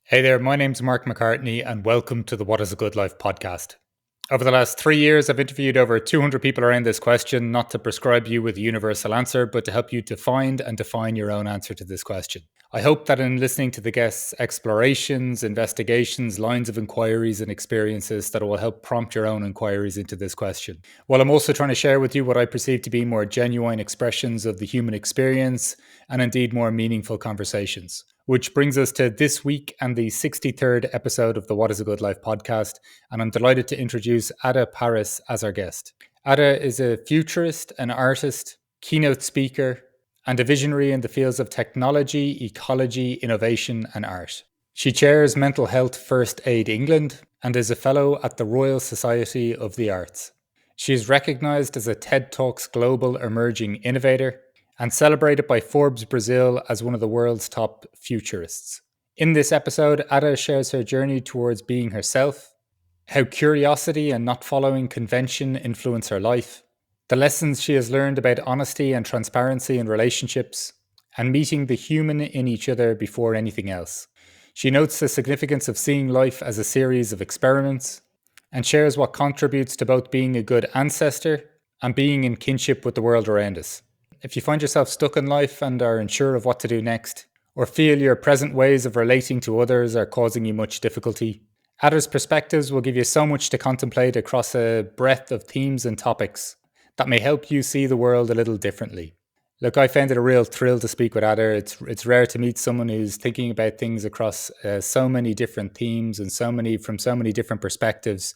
Hey there, my name's Mark McCartney, and welcome to the What is a Good Life podcast. Over the last 3 years, I've interviewed over 200 people around this question, not to prescribe you with a universal answer, but to help you to find and define your own answer to this question. I hope that in listening to the guests' explorations, investigations, lines of inquiries, and experiences, that it will help prompt your own inquiries into this question. While I'm also trying to share with you what I perceive to be more genuine expressions of the human experience, and indeed more meaningful conversations. Which brings us to this week and the 63rd episode of the What is a Good Life podcast, and I'm delighted to introduce Adah Parris as our guest. Adah is a futurist, an artist, keynote speaker, and a visionary in the fields of technology, ecology, innovation, and art. She chairs Mental Health First Aid England and is a fellow at the Royal Society of the Arts. She is recognised as a TED Talks Global Emerging Innovator and celebrated by Forbes Brazil as one of the world's top futurists. In this episode, Adah shares her journey towards being herself, how curiosity and not following convention influence her life, the lessons she has learned about honesty and transparency in relationships, and meeting the human in each other before anything else. She notes the significance of seeing life as a series of experiments and shares what contributes to both being a good ancestor and being in kinship with the world around us. If you find yourself stuck in life and are unsure of what to do next, or feel your present ways of relating to others are causing you much difficulty, Adah's perspectives will give you so much to contemplate across a breadth of themes and topics that may help you see the world a little differently. Look, I found it a real thrill to speak with Adah. It's rare to meet someone who's thinking about things across so many different themes and from so many different perspectives.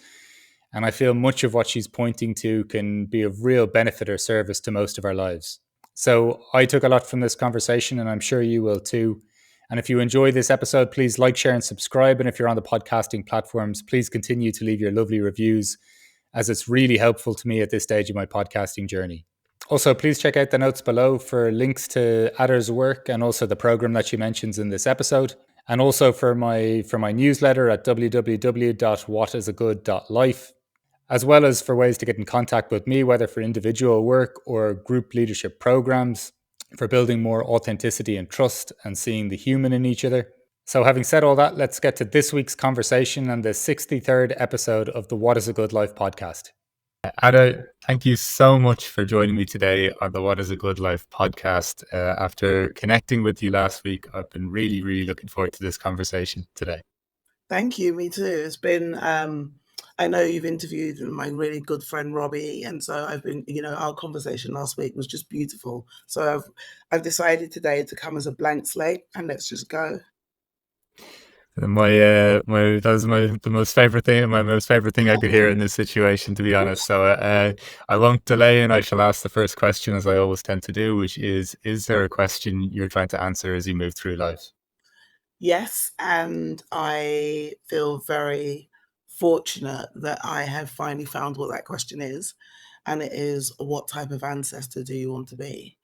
And I feel much of what she's pointing to can be of real benefit or service to most of our lives. So I took a lot from this conversation, and I'm sure you will too. And if you enjoy this episode, please like, share, and subscribe. And if you're on the podcasting platforms, please continue to leave your lovely reviews, as it's really helpful to me at this stage of my podcasting journey. Also, please check out the notes below for links to Adah's work and also the program that she mentions in this episode. And also for my newsletter at www.whatisagood.life, as well as for ways to get in contact with me, whether for individual work or group leadership programs, for building more authenticity and trust and seeing the human in each other. So having said all that, let's get to this week's conversation and the 63rd episode of the What is a Good Life podcast. Adah, thank you so much for joining me today on the What is a Good Life podcast. After connecting with you last week, I've been really, really looking forward to this conversation today. Thank you, me too. It's been, I know you've interviewed my really good friend Robbie, and so I've been, our conversation last week was just beautiful. So I've decided today to come as a blank slate, and let's just go. That was the most favorite thing, my most favorite thing I could hear in this situation, to be honest. So I won't delay, and I shall ask the first question, as I always tend to do, which is there a question you're trying to answer as you move through life? Yes, and I feel very fortunate that I have finally found what that question is, and it is, what type of ancestor do you want to be?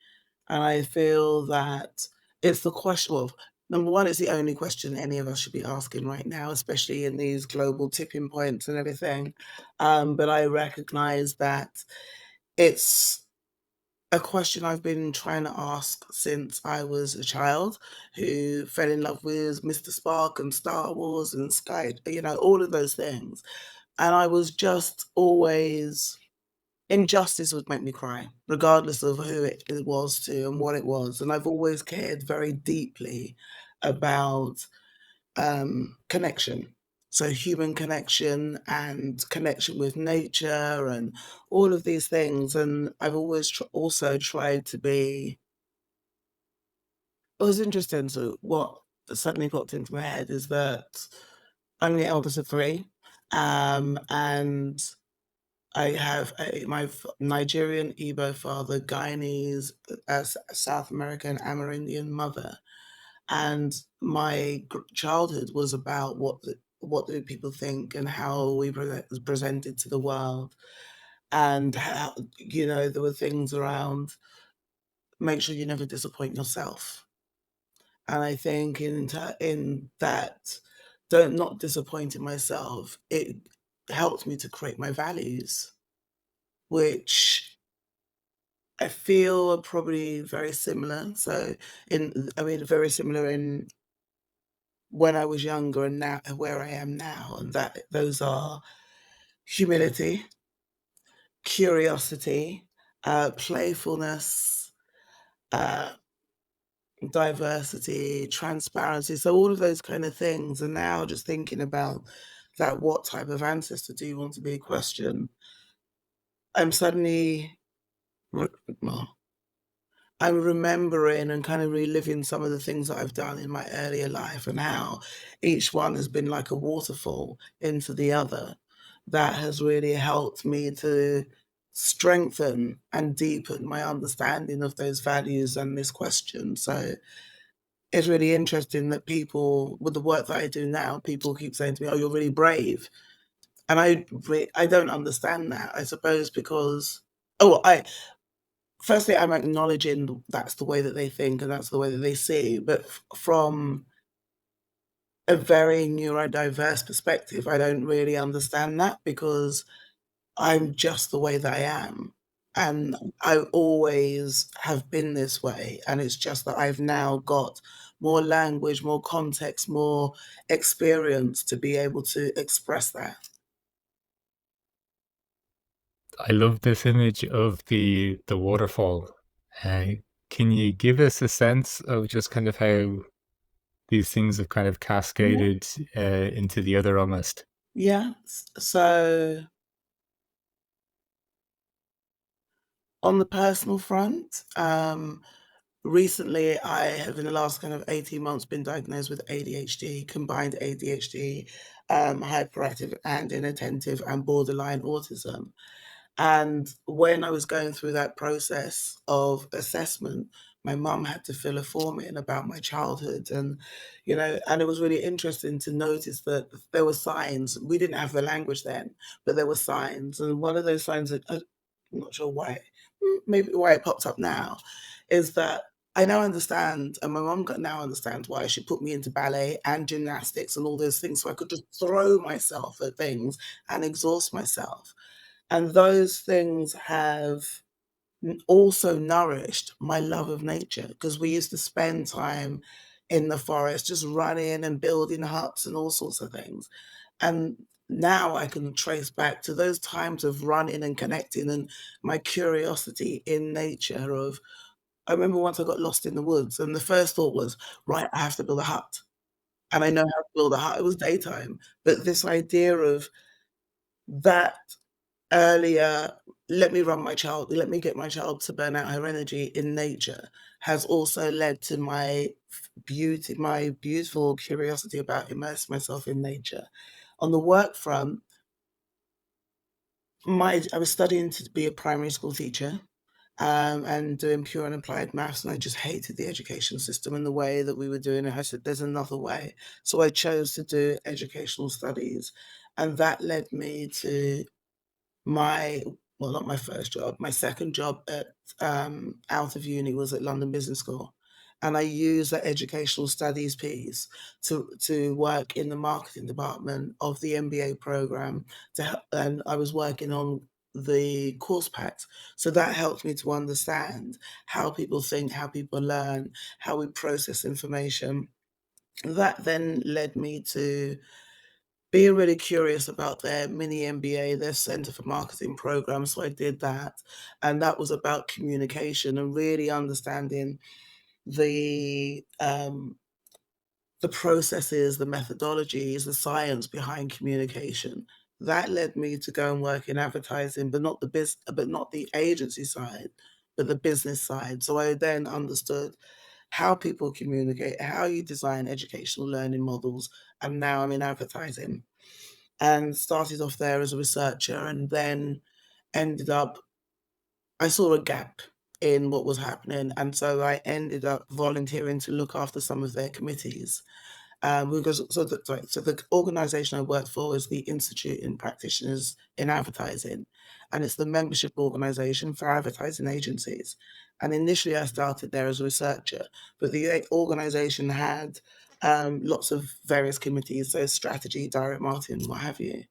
And I feel that it's the question of, number one, it's the only question any of us should be asking right now, especially in these global tipping points and everything. But I recognize that it's a question I've been trying to ask since I was a child who fell in love with Mr. Spark and Star Wars and Sky, all of those things. And I was just always, injustice would make me cry, regardless of who it was to and what it was. And I've always cared very deeply about connection. So human connection and connection with nature and all of these things. And I've always also tried to be, it was interesting. So what suddenly popped into my head is that I'm the eldest of three. And I have my Nigerian Igbo father, Guyanese, South American Amerindian mother, and my childhood was about what do people think and how we presented to the world, and how there were things around, make sure you never disappoint yourself. And I think in that, don't not disappointing myself, it helped me to create my values, which I feel are probably very similar. So very similar in when I was younger and now where I am now, and that those are humility, curiosity, playfulness, uh, diversity, transparency. So all of those kind of things. And now just thinking about that, what type of ancestor do you want to be? Question. I'm suddenly, well, I'm remembering and kind of reliving some of the things that I've done in my earlier life and how each one has been like a waterfall into the other. That has really helped me to strengthen and deepen my understanding of those values and this question. So it's really interesting that people, with the work that I do now, people keep saying to me, "Oh, you're really brave," and I don't understand that. I suppose because I firstly I'm acknowledging that's the way that they think and that's the way that they see, but from a very neurodiverse perspective, I don't really understand that because I'm just the way that I am. And I always have been this way. And it's just that I've now got more language, more context, more experience to be able to express that. I love this image of the waterfall. Uh, can you give us a sense of just kind of how these things have kind of Yeah. cascaded into the other almost? Yeah. So on the personal front, recently I have in the last kind of 18 months been diagnosed with ADHD, combined ADHD, hyperactive and inattentive and borderline autism. And when I was going through that process of assessment, my mum had to fill a form in about my childhood. And it was really interesting to notice that there were signs. We didn't have the language then, but there were signs. And one of those signs that I'm not sure why, maybe why it popped up now, is that I now understand, and my mum now understands why she put me into ballet and gymnastics and all those things so I could just throw myself at things and exhaust myself. And those things have also nourished my love of nature because we used to spend time in the forest just running and building huts and all sorts of things. And now I can trace back to those times of running and connecting and my curiosity in nature of I remember once I got lost in the woods and the first thought was, right, I have to build a hut. And I know how to build a hut. It was daytime. But this idea of that earlier, let me get my child to burn out her energy in nature has also led to my beautiful curiosity about immersing myself in nature. On the work front, I was studying to be a primary school teacher, and doing pure and applied maths, and I just hated the education system and the way that we were doing it. I said, "There's another way." So I chose to do educational studies, and that led me to my well, not my first job, my second job out of uni was at London Business School, and I used that educational studies piece to work in the marketing department of the MBA program and I was working on the course packs. So that helped me to understand how people think, how people learn, how we process information. That then led me to being really curious about their mini MBA, their Center for Marketing program. So I did that. And that was about communication and really understanding the um, the processes, the methodologies, the science behind communication. That led me to go and work in advertising, but not the agency side, but the business side. So I then understood how people communicate, how you design educational learning models, and now I'm in advertising and started off there as a researcher and then ended up I saw a gap in what was happening, and so I ended up volunteering to look after some of their committees. Because so the organisation I worked for is the Institute in Practitioners in Advertising, and it's the membership organisation for advertising agencies. And initially, I started there as a researcher, but the organisation had lots of various committees, so strategy, direct marketing, what have you.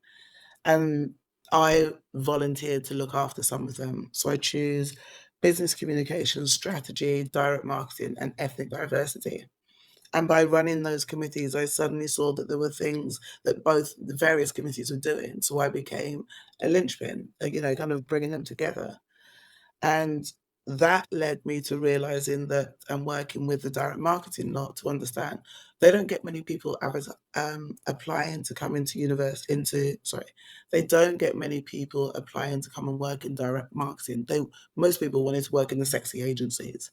And I volunteered to look after some of them. So I choose business communications, strategy, direct marketing, and ethnic diversity. And by running those committees, I suddenly saw that there were things that both the various committees were doing. So I became a linchpin, kind of bringing them together. And that led me to realizing that I'm working with the direct marketing lot to understand they don't get many people applying to come they don't get many people applying to come and work in direct marketing. Most people wanted to work in the sexy agencies.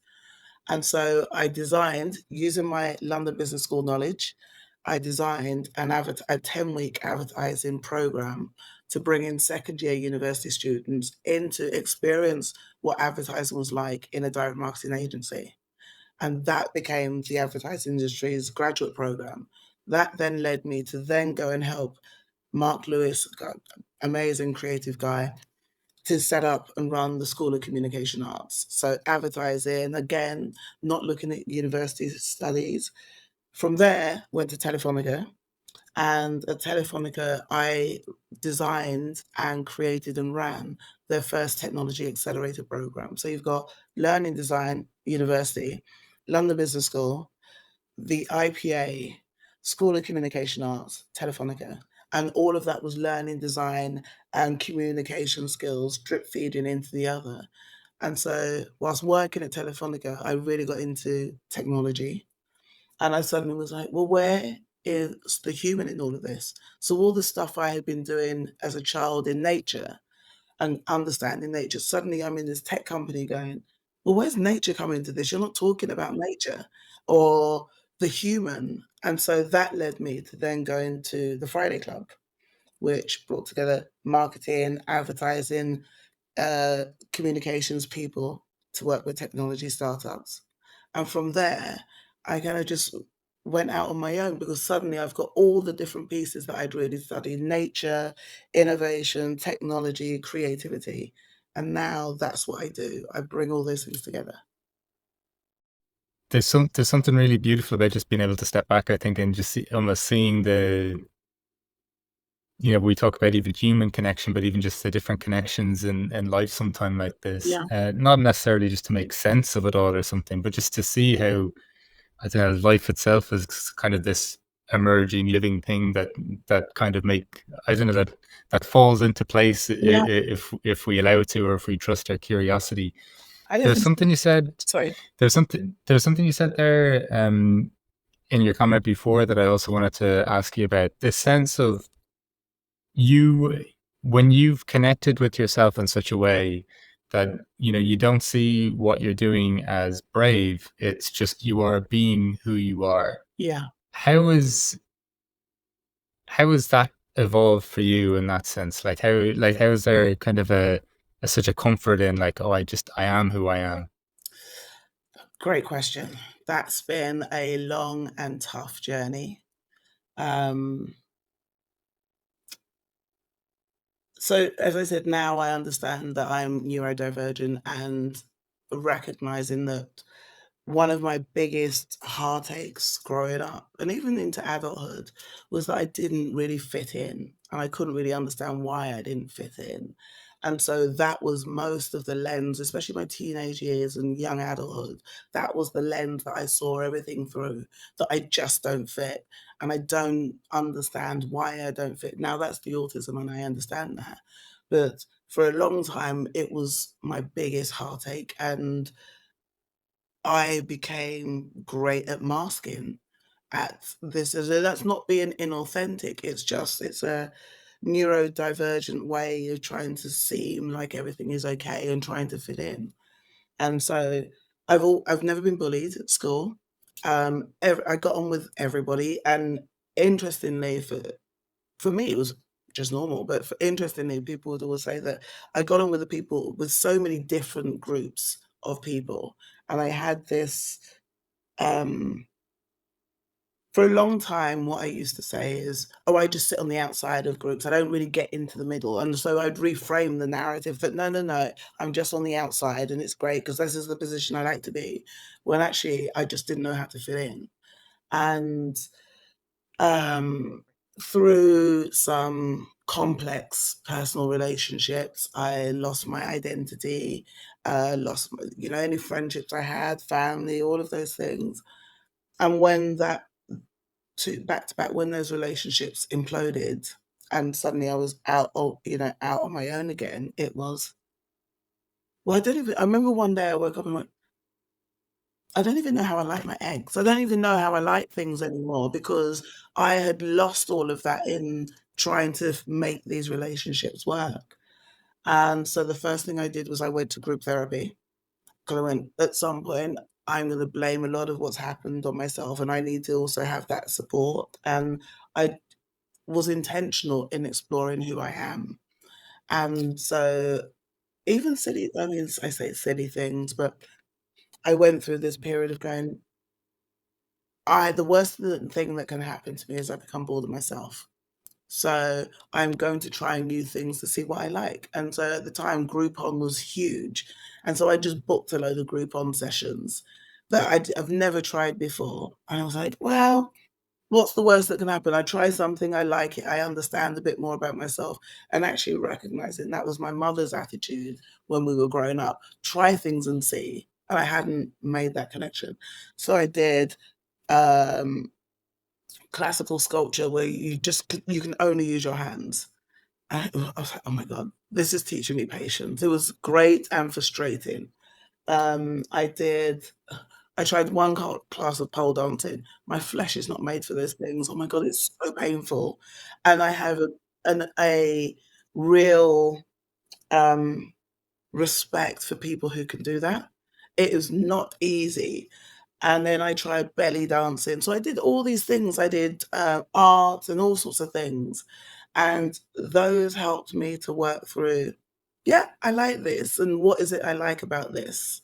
And so I designed, using my London Business School knowledge, I designed a 10-week advertising program to bring in second year university students in to experience what advertising was like in a direct marketing agency. And that became the advertising industry's graduate program. That then led me to then go and help Mark Lewis, amazing creative guy, to set up and run the School of Communication Arts. So advertising, again, not looking at university studies. From there, went to Telefonica. And at Telefonica, I designed and created and ran their first technology accelerator program. So you've got Learning Design University, London Business School, the IPA, School of Communication Arts, Telefonica, and all of that was learning design and communication skills drip feeding into the other. And so, whilst working at Telefonica, I really got into technology. And I suddenly was like, well, where is the human in all of this? So, all the stuff I had been doing as a child in nature and understanding nature, suddenly I'm in this tech company going, well, where's nature coming into this? You're not talking about nature or the human. And so that led me to then go into the Friday Club, which brought together marketing, advertising, communications people to work with technology startups. And from there, I kind of just went out on my own because suddenly I've got all the different pieces that I'd really studied: nature, innovation, technology, creativity. And now that's what I do. I bring all those things together. There's something really beautiful about just being able to step back, I think, and just almost seeing we talk about even human connection, but even just the different connections in life sometime like this. Yeah. Not necessarily just to make sense of it all or something, but just to see how, I don't know, life itself is kind of this emerging living thing that kind of I don't know, that falls into place Yeah. if we allow it to, or if we trust our curiosity. I There's definitely, something you said. sorry. There's something you said there in your comment before that I also wanted to ask you about. This sense of you, when you've connected with yourself in such a way that you don't see what you're doing as brave, it's just you are being who you are. Yeah. how is how has that evolved for you in that sense? How is there kind of a such a comfort in, like, oh, I am who I am? Great question. That's been a long and tough journey. Um, So, as I said, now I understand that I'm neurodivergent and recognizing that one of my biggest heartaches growing up and even into adulthood was that I didn't really fit in and I couldn't really understand why I didn't fit in. And so that was most of the lens, especially my teenage years and young adulthood. That was the lens that I saw everything through, that I just don't fit and I don't understand why I don't fit. Now that's the autism and I understand that. But for a long time, it was my biggest heartache. And I became great at masking at this. So that's not being inauthentic. It's a neurodivergent way of trying to seem like everything is okay and trying to fit in. And so I've never been bullied at school. I got on with everybody, and interestingly, for me, it was just normal. But interestingly, people would always say that I got on with the people with so many different groups of people, and I had this. Um, for a long time, what I used to say is, "Oh, I just sit on the outside of groups. I don't really get into the middle." And so I'd reframe the narrative that no, no, no, I'm just on the outside, and it's great because this is the position I like to be. When actually, I just didn't know how to fit in, and um, through some complex personal relationships, I lost my identity, lost any friendships I had, family, all of those things. And when that two back to back, when those relationships imploded and suddenly I was out, out on my own again, it was, well, I remember one day I woke up and went, I don't even know how I like my eggs. I don't even know how I like things anymore because I had lost all of that in trying to make these relationships work. And so the first thing I did was I went to group therapy because I went, at some point, I'm going to blame a lot of what's happened on myself and I need to also have that support. And I was intentional in exploring who I am. And so even silly, I mean, I say silly things, but I went through this period of going, the worst thing that can happen to me is I become bored of myself. So I'm going to try new things to see what I like. And so at the time, Groupon was huge. And so I just booked a load of Groupon sessions that I've never tried before. And I was like, well, what's the worst that can happen? I try something, I like it, I understand a bit more about myself, and actually recognizing that was my mother's attitude when we were growing up. Try things and see. And I hadn't made that connection. So I did um, classical sculpture where you can only use your hands. I was like, oh my God, this is teaching me patience. It was great and frustrating. I did I tried one class of pole dancing. My flesh is not made for those things. Oh my God, it's so painful. And I have a real um, respect for people who can do that. It is not easy. And then I tried belly dancing. So I did all these things. I did art and all sorts of things. And those helped me to work through, yeah, I like this. And what is it I like about this?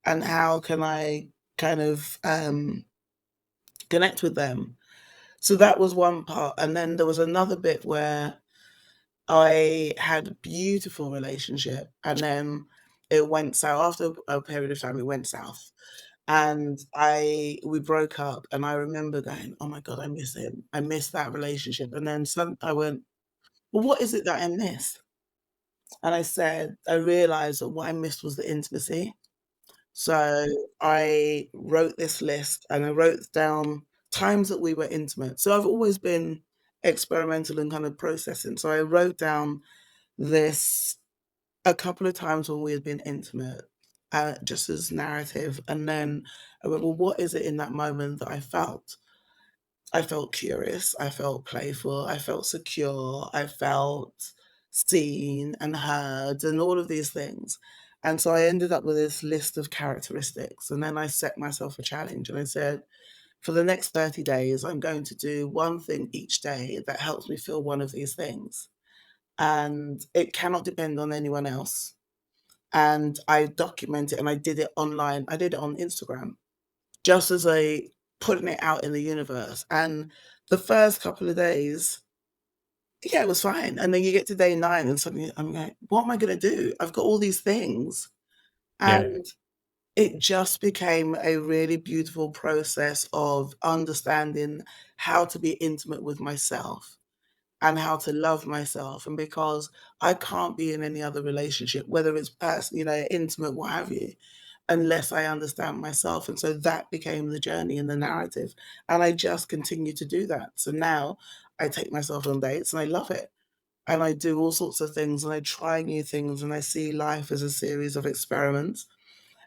And how can I kind of connect with them? So that was one part. And then there was another bit where I had a beautiful relationship. And then it went south. After a period of time, it went south. And we broke up, and I remember going, "Oh my God, I miss him. I miss that relationship." And then I went, "Well, what is it that I miss?" And I said, I realized that what I missed was the intimacy. So I wrote this list and I wrote down times that we were intimate. So I've always been experimental and kind of processing. So I wrote down this a couple of times when we had been intimate, just as narrative. And then I went, well, what is it in that moment that I felt? I felt curious, I felt playful, I felt secure, I felt seen and heard, and all of these things. And so I ended up with this list of characteristics. And then I set myself a challenge and I said, for the next 30 days, I'm going to do one thing each day that helps me feel one of these things. And it cannot depend on anyone else. And I document it and I did it online. I did it on Instagram just as a putting it out in the universe. And the first couple of days, yeah, it was fine. And then you get to day 9 and suddenly I'm like, what am I going to do? I've got all these things. Yeah. And it just became a really beautiful process of understanding how to be intimate with myself and how to love myself. And because I can't be in any other relationship, whether it's intimate, what have you, unless I understand myself. And so that became the journey and the narrative. And I just continue to do that. So now I take myself on dates and I love it. And I do all sorts of things and I try new things and I see life as a series of experiments.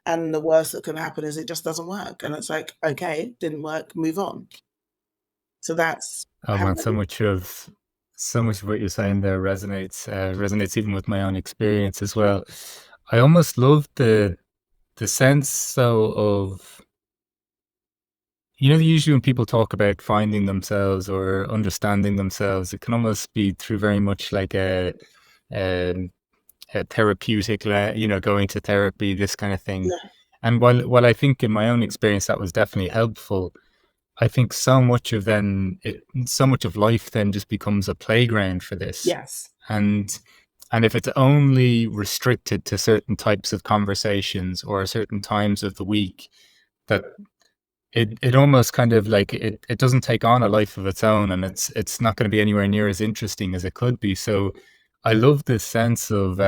And the worst that can happen is it just doesn't work. And it's like, okay, didn't work, move on. So that's Oh how man, I do. so much of what you're saying there resonates even with my own experience as well. I almost love the sense though of, usually when people talk about finding themselves or understanding themselves, it can almost be through very much like um, a therapeutic, going to therapy, this kind of thing. Yeah. And while I think in my own experience that was definitely helpful, I think so much of life then just becomes a playground for this. Yes. And and if it's only restricted to certain types of conversations or certain times of the week, that it almost kind of like it doesn't take on a life of its own, and it's not going to be anywhere near as interesting as it could be. So I love this sense of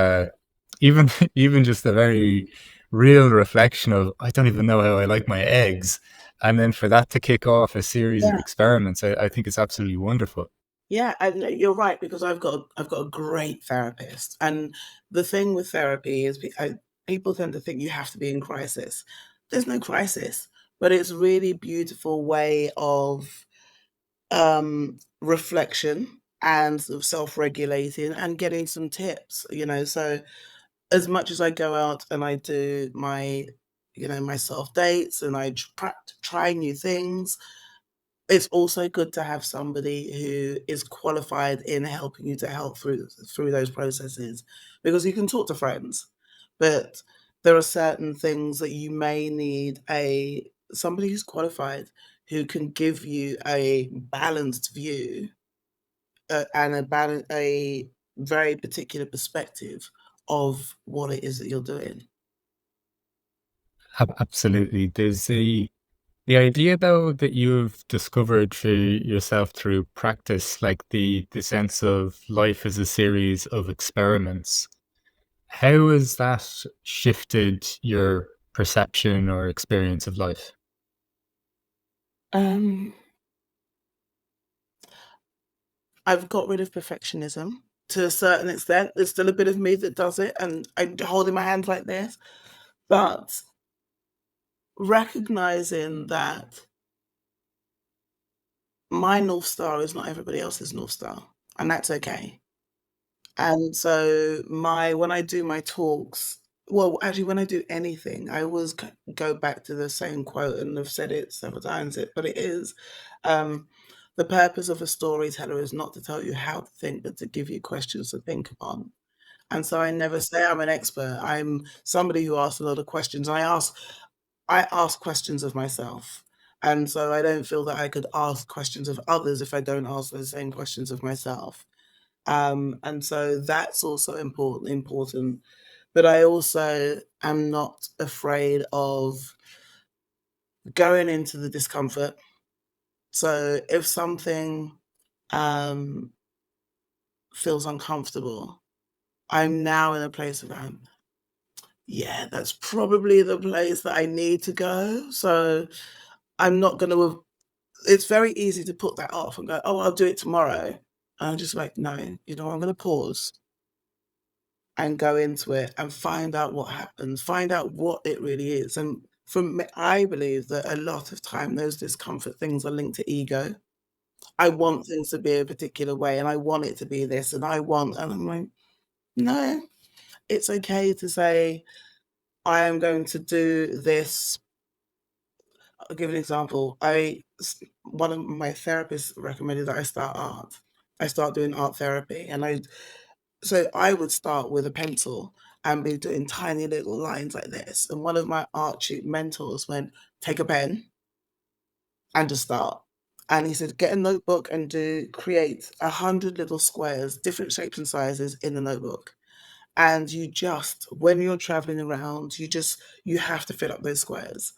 even even just a very real reflection of, I don't even know how I like my eggs. And then for that to kick off a series of Yeah. experiments, I think it's absolutely wonderful. Yeah, and you're right because I've got a great therapist, and the thing with therapy is people tend to think you have to be in crisis. There's no crisis, but it's a really beautiful way of reflection and sort of self-regulating and getting some tips, So as much as I go out and I do my, my self dates and I try new things, it's also good to have somebody who is qualified in helping you to help through those processes, because you can talk to friends, but there are certain things that you may need a somebody who's qualified who can give you a balanced view, and a very particular perspective of what it is that you're doing. Absolutely. There's the idea though that you've discovered for yourself through practice, like the sense of life as a series of experiments. How has that shifted your perception or experience of life? Um, I've got rid of perfectionism to a certain extent. There's still a bit of me that does it, and I'm holding my hands like this, but recognizing that my North Star is not everybody else's North Star, and that's okay. And so when I do my talks, well, actually, when I do anything, I always go back to the same quote, and I've said it several times, but it is, um, the purpose of a storyteller is not to tell you how to think, but to give you questions to think upon. And so I never say I'm an expert. I'm somebody who asks a lot of questions. I ask questions of myself. And so I don't feel that I could ask questions of others if I don't ask those same questions of myself. And so that's also important. But I also am not afraid of going into the discomfort. So if something um, feels uncomfortable, I'm now in a place of going, yeah, that's probably the place that I need to go. So I'm not going to. It's very easy to put that off and go, oh, I'll do it tomorrow. And I'm just like, no, I'm going to pause and go into it and find out what happens, find out what it really is. And for me, I believe that a lot of time those discomfort things are linked to ego. I want things to be a particular way and I want it to be this and I'm like, no, it's okay to say, I am going to do this. I'll give an example. One of my therapists recommended that I start art. I start doing art therapy, and I would start with a pencil and be doing tiny little lines like this. And one of my art shoot mentors went, take a pen and just start. And he said, get a notebook and create 100 little squares, different shapes and sizes in the notebook. And when you're traveling around, you have to fill up those squares.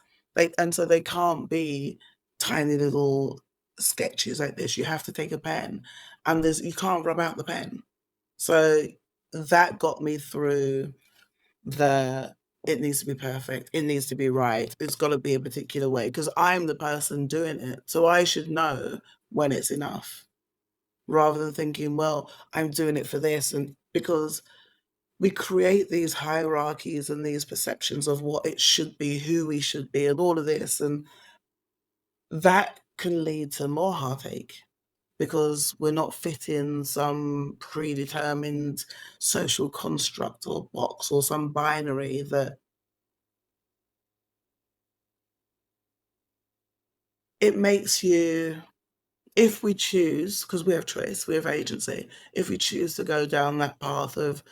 And so they can't be tiny little sketches like this. You have to take a pen, and you can't rub out the pen. So that got me through the it needs to be perfect, it needs to be right, it's got to be a particular way because I'm the person doing it. So I should know when it's enough rather than thinking, well, I'm doing it for this. And because we create these hierarchies and these perceptions of what it should be, who we should be, and all of this. And that can lead to more heartache because we're not fitting some predetermined social construct or box or some binary that it makes you, if we choose, because we have choice, we have agency, if we choose to go down that path of,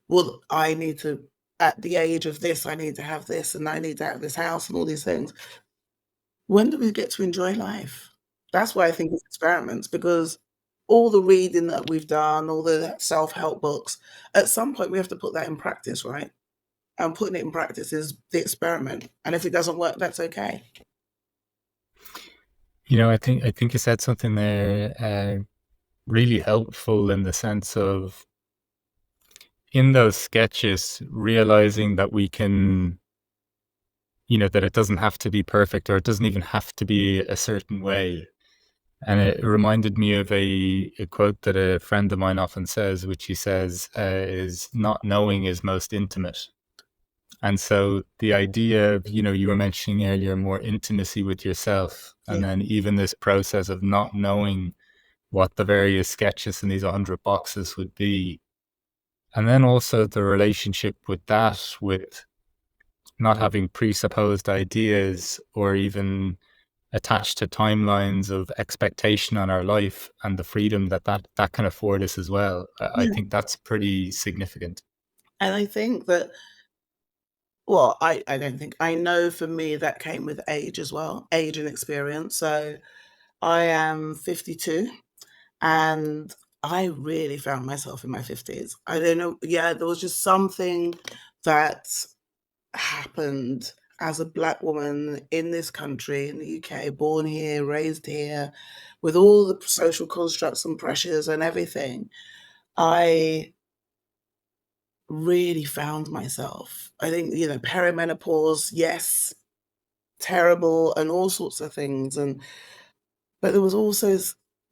well, at the age of this, I need to have this and I need to have this house and all these things. When do we get to enjoy life? That's why I think it's experiments, because all the reading that we've done, all the self-help books, at some point we have to put that in practice, right? And putting it in practice is the experiment. And if it doesn't work, that's okay. I think you said something there really helpful in the sense of in those sketches realizing that we can that it doesn't have to be perfect, or it doesn't even have to be a certain way. And it reminded me of a quote that a friend of mine often says, which he says is, not knowing is most intimate. And so the idea of, you were mentioning earlier, more intimacy with yourself, and Yeah. then even this process of not knowing what the various sketches in these 100 boxes would be. And then also the relationship with that, with not having presupposed ideas or even attached to timelines of expectation on our life, and the freedom that can afford us as well. I Yeah. think that's pretty significant. And I think that, well, I don't think, I know for me that came with age as well, age and experience. So I am 52, and I really found myself in my 50s. I don't know. Yeah, there was just something that happened as a Black woman in this country, in the UK, born here, raised here, with all the social constructs and pressures and everything. I really found myself. I think, perimenopause, yes, terrible and all sorts of things. But there was also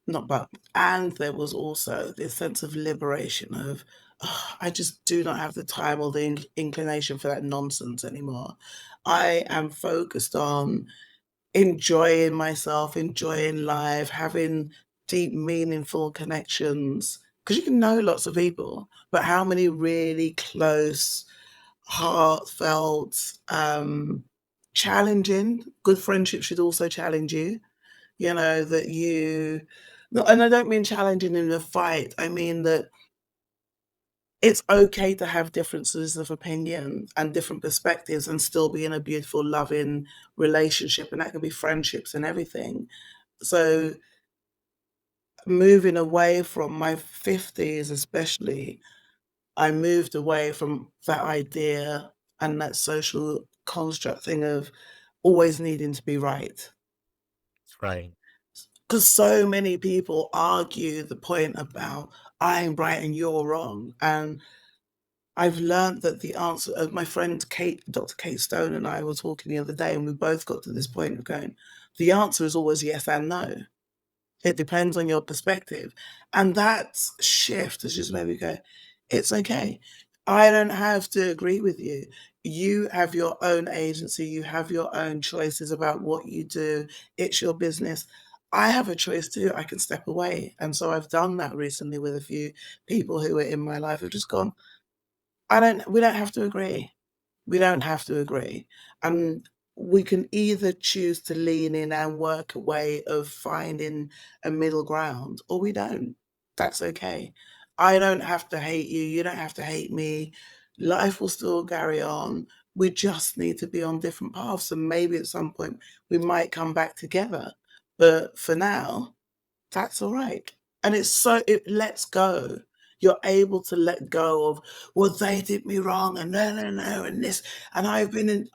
not but and there was also this sense of liberation of, "Oh, I just do not have the time or the inclination for that nonsense anymore. I am focused on enjoying myself, enjoying life, having deep, meaningful connections." Because you can know lots of people, but how many really close, heartfelt, challenging, good friendships should also challenge you, that you no, and I don't mean challenging in a fight, I mean that it's okay to have differences of opinion and different perspectives and still be in a beautiful, loving relationship, and that can be friendships and everything. So, moving away from my 50s especially, I moved away from that idea and that social construct thing of always needing to be right. Right. Because so many people argue the point about I'm right and you're wrong. And I've learned that the answer, my friend Kate, Dr. Kate Stone, and I were talking the other day, and we both got to this point of going, the answer is always yes and no. It depends on your perspective. And that shift has just made me go, it's okay. I don't have to agree with you. You have your own agency. You have your own choices about what you do. It's your business. I have a choice too. I can step away. And so I've done that recently with a few people who are in my life who've just gone, we don't have to agree. We don't have to agree. And we can either choose to lean in and work a way of finding a middle ground, or we don't. That's okay. I don't have to hate you. You don't have to hate me. Life will still carry on. We just need to be on different paths. And maybe at some point we might come back together. But for now, that's all right. And it lets go. You're able to let go of, well, they did me wrong, and no, no, no, and this, and I've been in,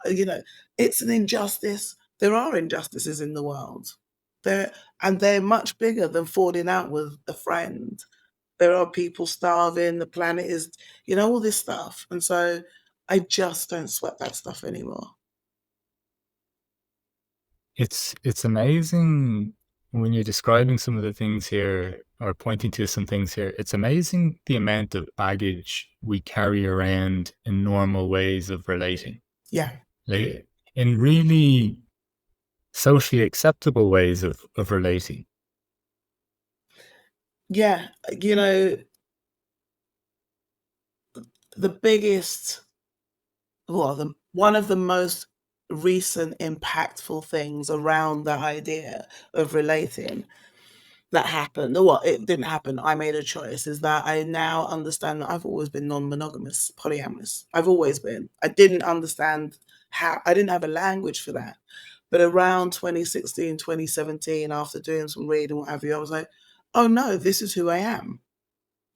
it's an injustice. There are injustices in the world. There, and they're much bigger than falling out with a friend. There are people starving, the planet is, all this stuff. And so I just don't sweat that stuff anymore. It's amazing when you're describing some of the things here, or pointing to some things here. It's amazing the amount of baggage we carry around in normal ways of relating, Yeah. like in really socially acceptable ways of relating. Yeah. The biggest well, one of the most recent impactful things around the idea of relating that happened, or what, it didn't happen, I made a choice, is that I now understand that I've always been non-monogamous, polyamorous. I've always been. I didn't understand how, I didn't have a language for that. But around 2016, 2017, after doing some reading, what have you, I was like, oh no, this is who I am.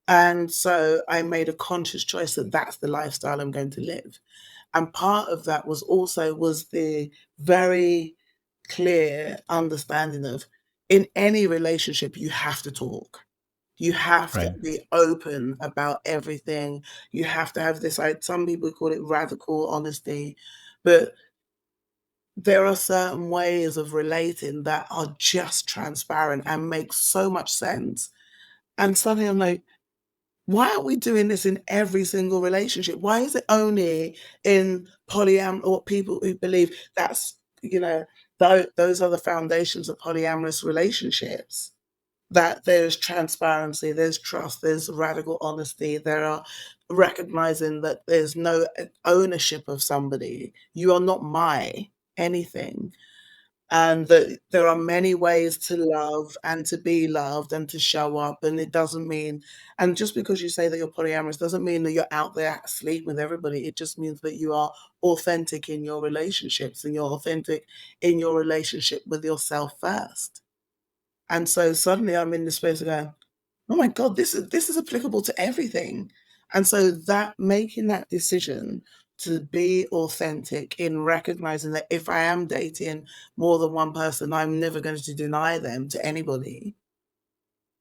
And so I made a conscious choice that that's the lifestyle I'm going to live. And part of that was the very clear understanding of, in any relationship, you have to talk. You have to Right. be open about everything. You have to have this, some people call it radical honesty, but there are certain ways of relating that are just transparent and make so much sense. And suddenly I'm like, why aren't we doing this in every single relationship? Why is it only in polyam or people who believe that's, those are the foundations of polyamorous relationships? That there's transparency, there's trust, there's radical honesty, there are recognizing that there's no ownership of somebody. You are not my anything. And that there are many ways to love and to be loved and to show up. And it doesn't mean, and just because you say that you're polyamorous doesn't mean that you're out there sleeping with everybody. It just means that you are authentic in your relationships and you're authentic in your relationship with yourself first. And so suddenly I'm in this space of going, oh my God, this is applicable to everything. And so that making that decision to be authentic in recognizing that if I am dating more than one person, I'm never going to deny them to anybody.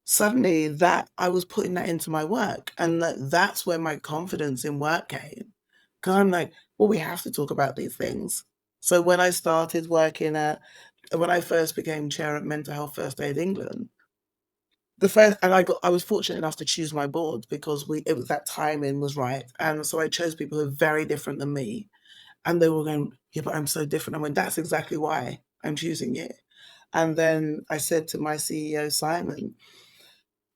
Suddenly that I was putting that into my work, and that's where my confidence in work came. Because I'm like, well, we have to talk about these things. So when I started working when I first became chair at Mental Health First Aid England, I was fortunate enough to choose my board because it was that timing was right. And so I chose people who are very different than me. And they were going, yeah, but I'm so different. I went, that's exactly why I'm choosing you. And then I said to my CEO, Simon,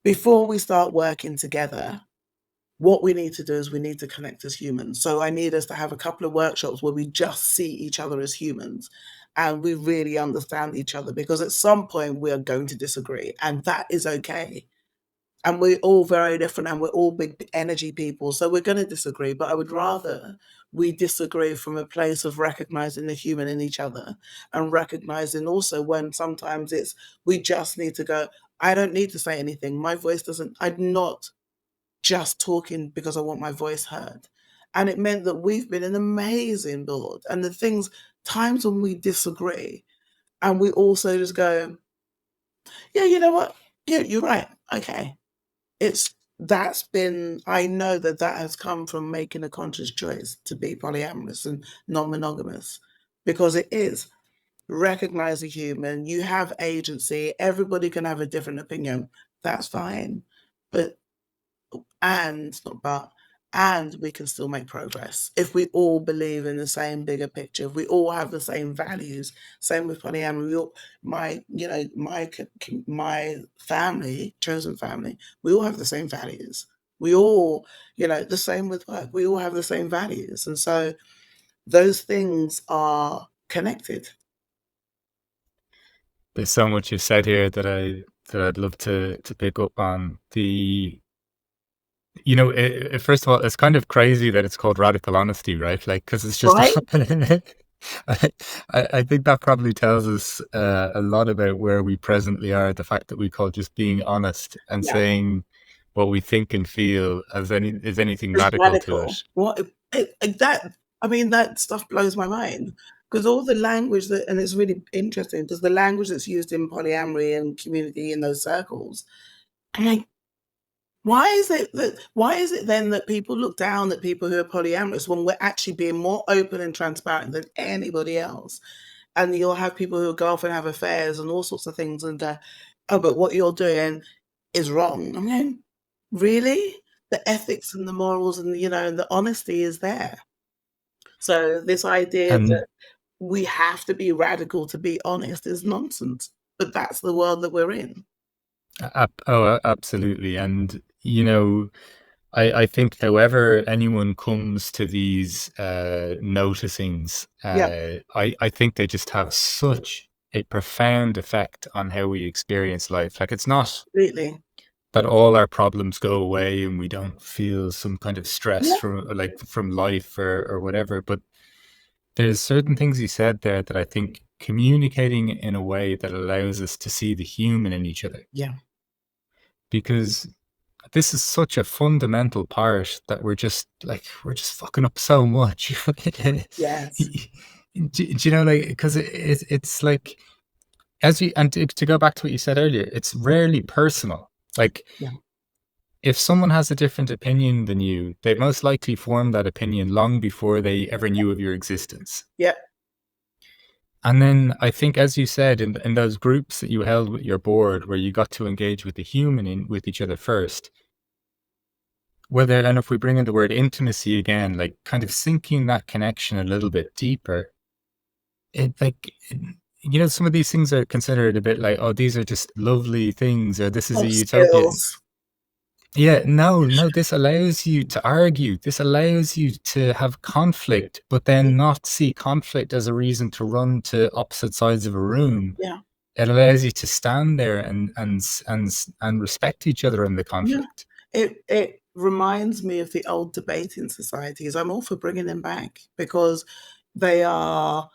before we start working together, what we need to do is we need to connect as humans. So I need us to have a couple of workshops where we just see each other as humans and we really understand each other, because at some point we are going to disagree, and that is okay. And we're all very different and we're all big energy people. So we're going to disagree, but I would rather we disagree from a place of recognizing the human in each other and recognizing also when sometimes we just need to go, I don't need to say anything. My voice doesn't, I'm not just talking because I want my voice heard. And it meant that we've been an amazing board. And times when we disagree and we also just go, yeah, you know what? Yeah, you're right. Okay. I know that has come from making a conscious choice to be polyamorous and non-monogamous, because it is recognize a human, you have agency, everybody can have a different opinion, that's fine. But and not but and we can still make progress if we all believe in the same bigger picture, if we all have the same values. Same with polyamory. My family, chosen family, we all have the same values. We all, the same with work, we all have the same values, and so those things are connected. There's so much you said here that I'd love to pick up on. First of all, it's kind of crazy that it's called radical honesty, right? Like, because it's just, Right. I, I think that probably tells us a lot about where we presently are. The fact that we call just being honest and Yeah. saying what we think and feel is anything It's radical to radical. it. What that I mean, that stuff blows my mind, because all the language and it's really interesting because the language that's used in polyamory and community in those circles, I'm like, why is it then that people look down at people who are polyamorous when we're actually being more open and transparent than anybody else? And you'll have people who go off and have affairs and all sorts of things and oh, but what you're doing is wrong. I'm going, really? The ethics and the morals and and the honesty is there. So this idea And that we have to be radical to be honest is nonsense. But that's the world that we're in. absolutely. And, I think however anyone comes to these noticings, Yeah, I think they just have such a profound effect on how we experience life. Like, it's not completely. that all our problems go away and we don't feel some kind of stress Yeah, from life or whatever, but there's certain things you said there that I think communicating in a way that allows us to see the human in each other, yeah, because this is such a fundamental part that we're just fucking up so much. yes, Do you know, like, because it's like, to go back to what you said earlier, it's rarely personal. Like, yeah, if someone has a different opinion than you, they most likely formed that opinion long before they ever knew of your existence. yeah, And then I think, as you said, in those groups that you held with your board, where you got to engage with the human with each other first, whether, and if we bring in the word intimacy again, like kind of sinking that connection a little bit deeper, it like, some of these things are considered a bit like, oh, these are just lovely things, or this is a Soft utopia. skills. Yeah, no, no, this allows you to argue. This allows you to have conflict, but then not see conflict as a reason to run to opposite sides of a room. Yeah, It allows you to stand there and respect each other in the yeah. conflict. It reminds me of the old debating societies. I'm all for bringing them back because they are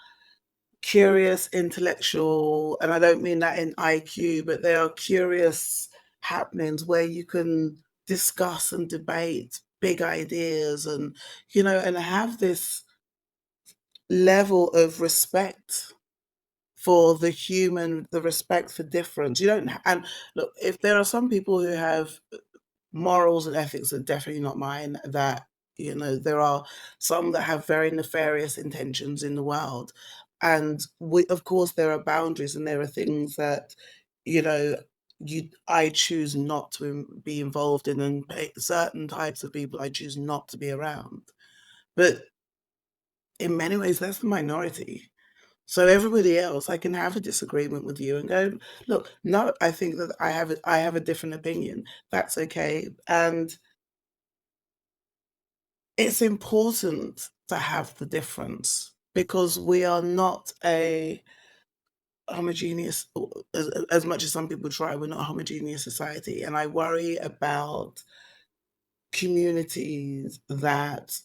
curious, intellectual, and I don't mean that in IQ, but they are curious happenings where you can discuss and debate big ideas and have this level of respect for the human, the respect for difference. You don't, and look, if there are some people who have morals and ethics are definitely not mine, that, there are some that have very nefarious intentions in the world. And of course, there are boundaries and there are things that, you know, I choose not to be involved in, and certain types of people I choose not to be around. But in many ways, that's the minority. So everybody else, I can have a disagreement with you and go, look, no, I think that I have a different opinion. That's okay. And it's important to have the difference because we are not a homogeneous, as much as some people try, we're not a homogeneous society. And I worry about communities that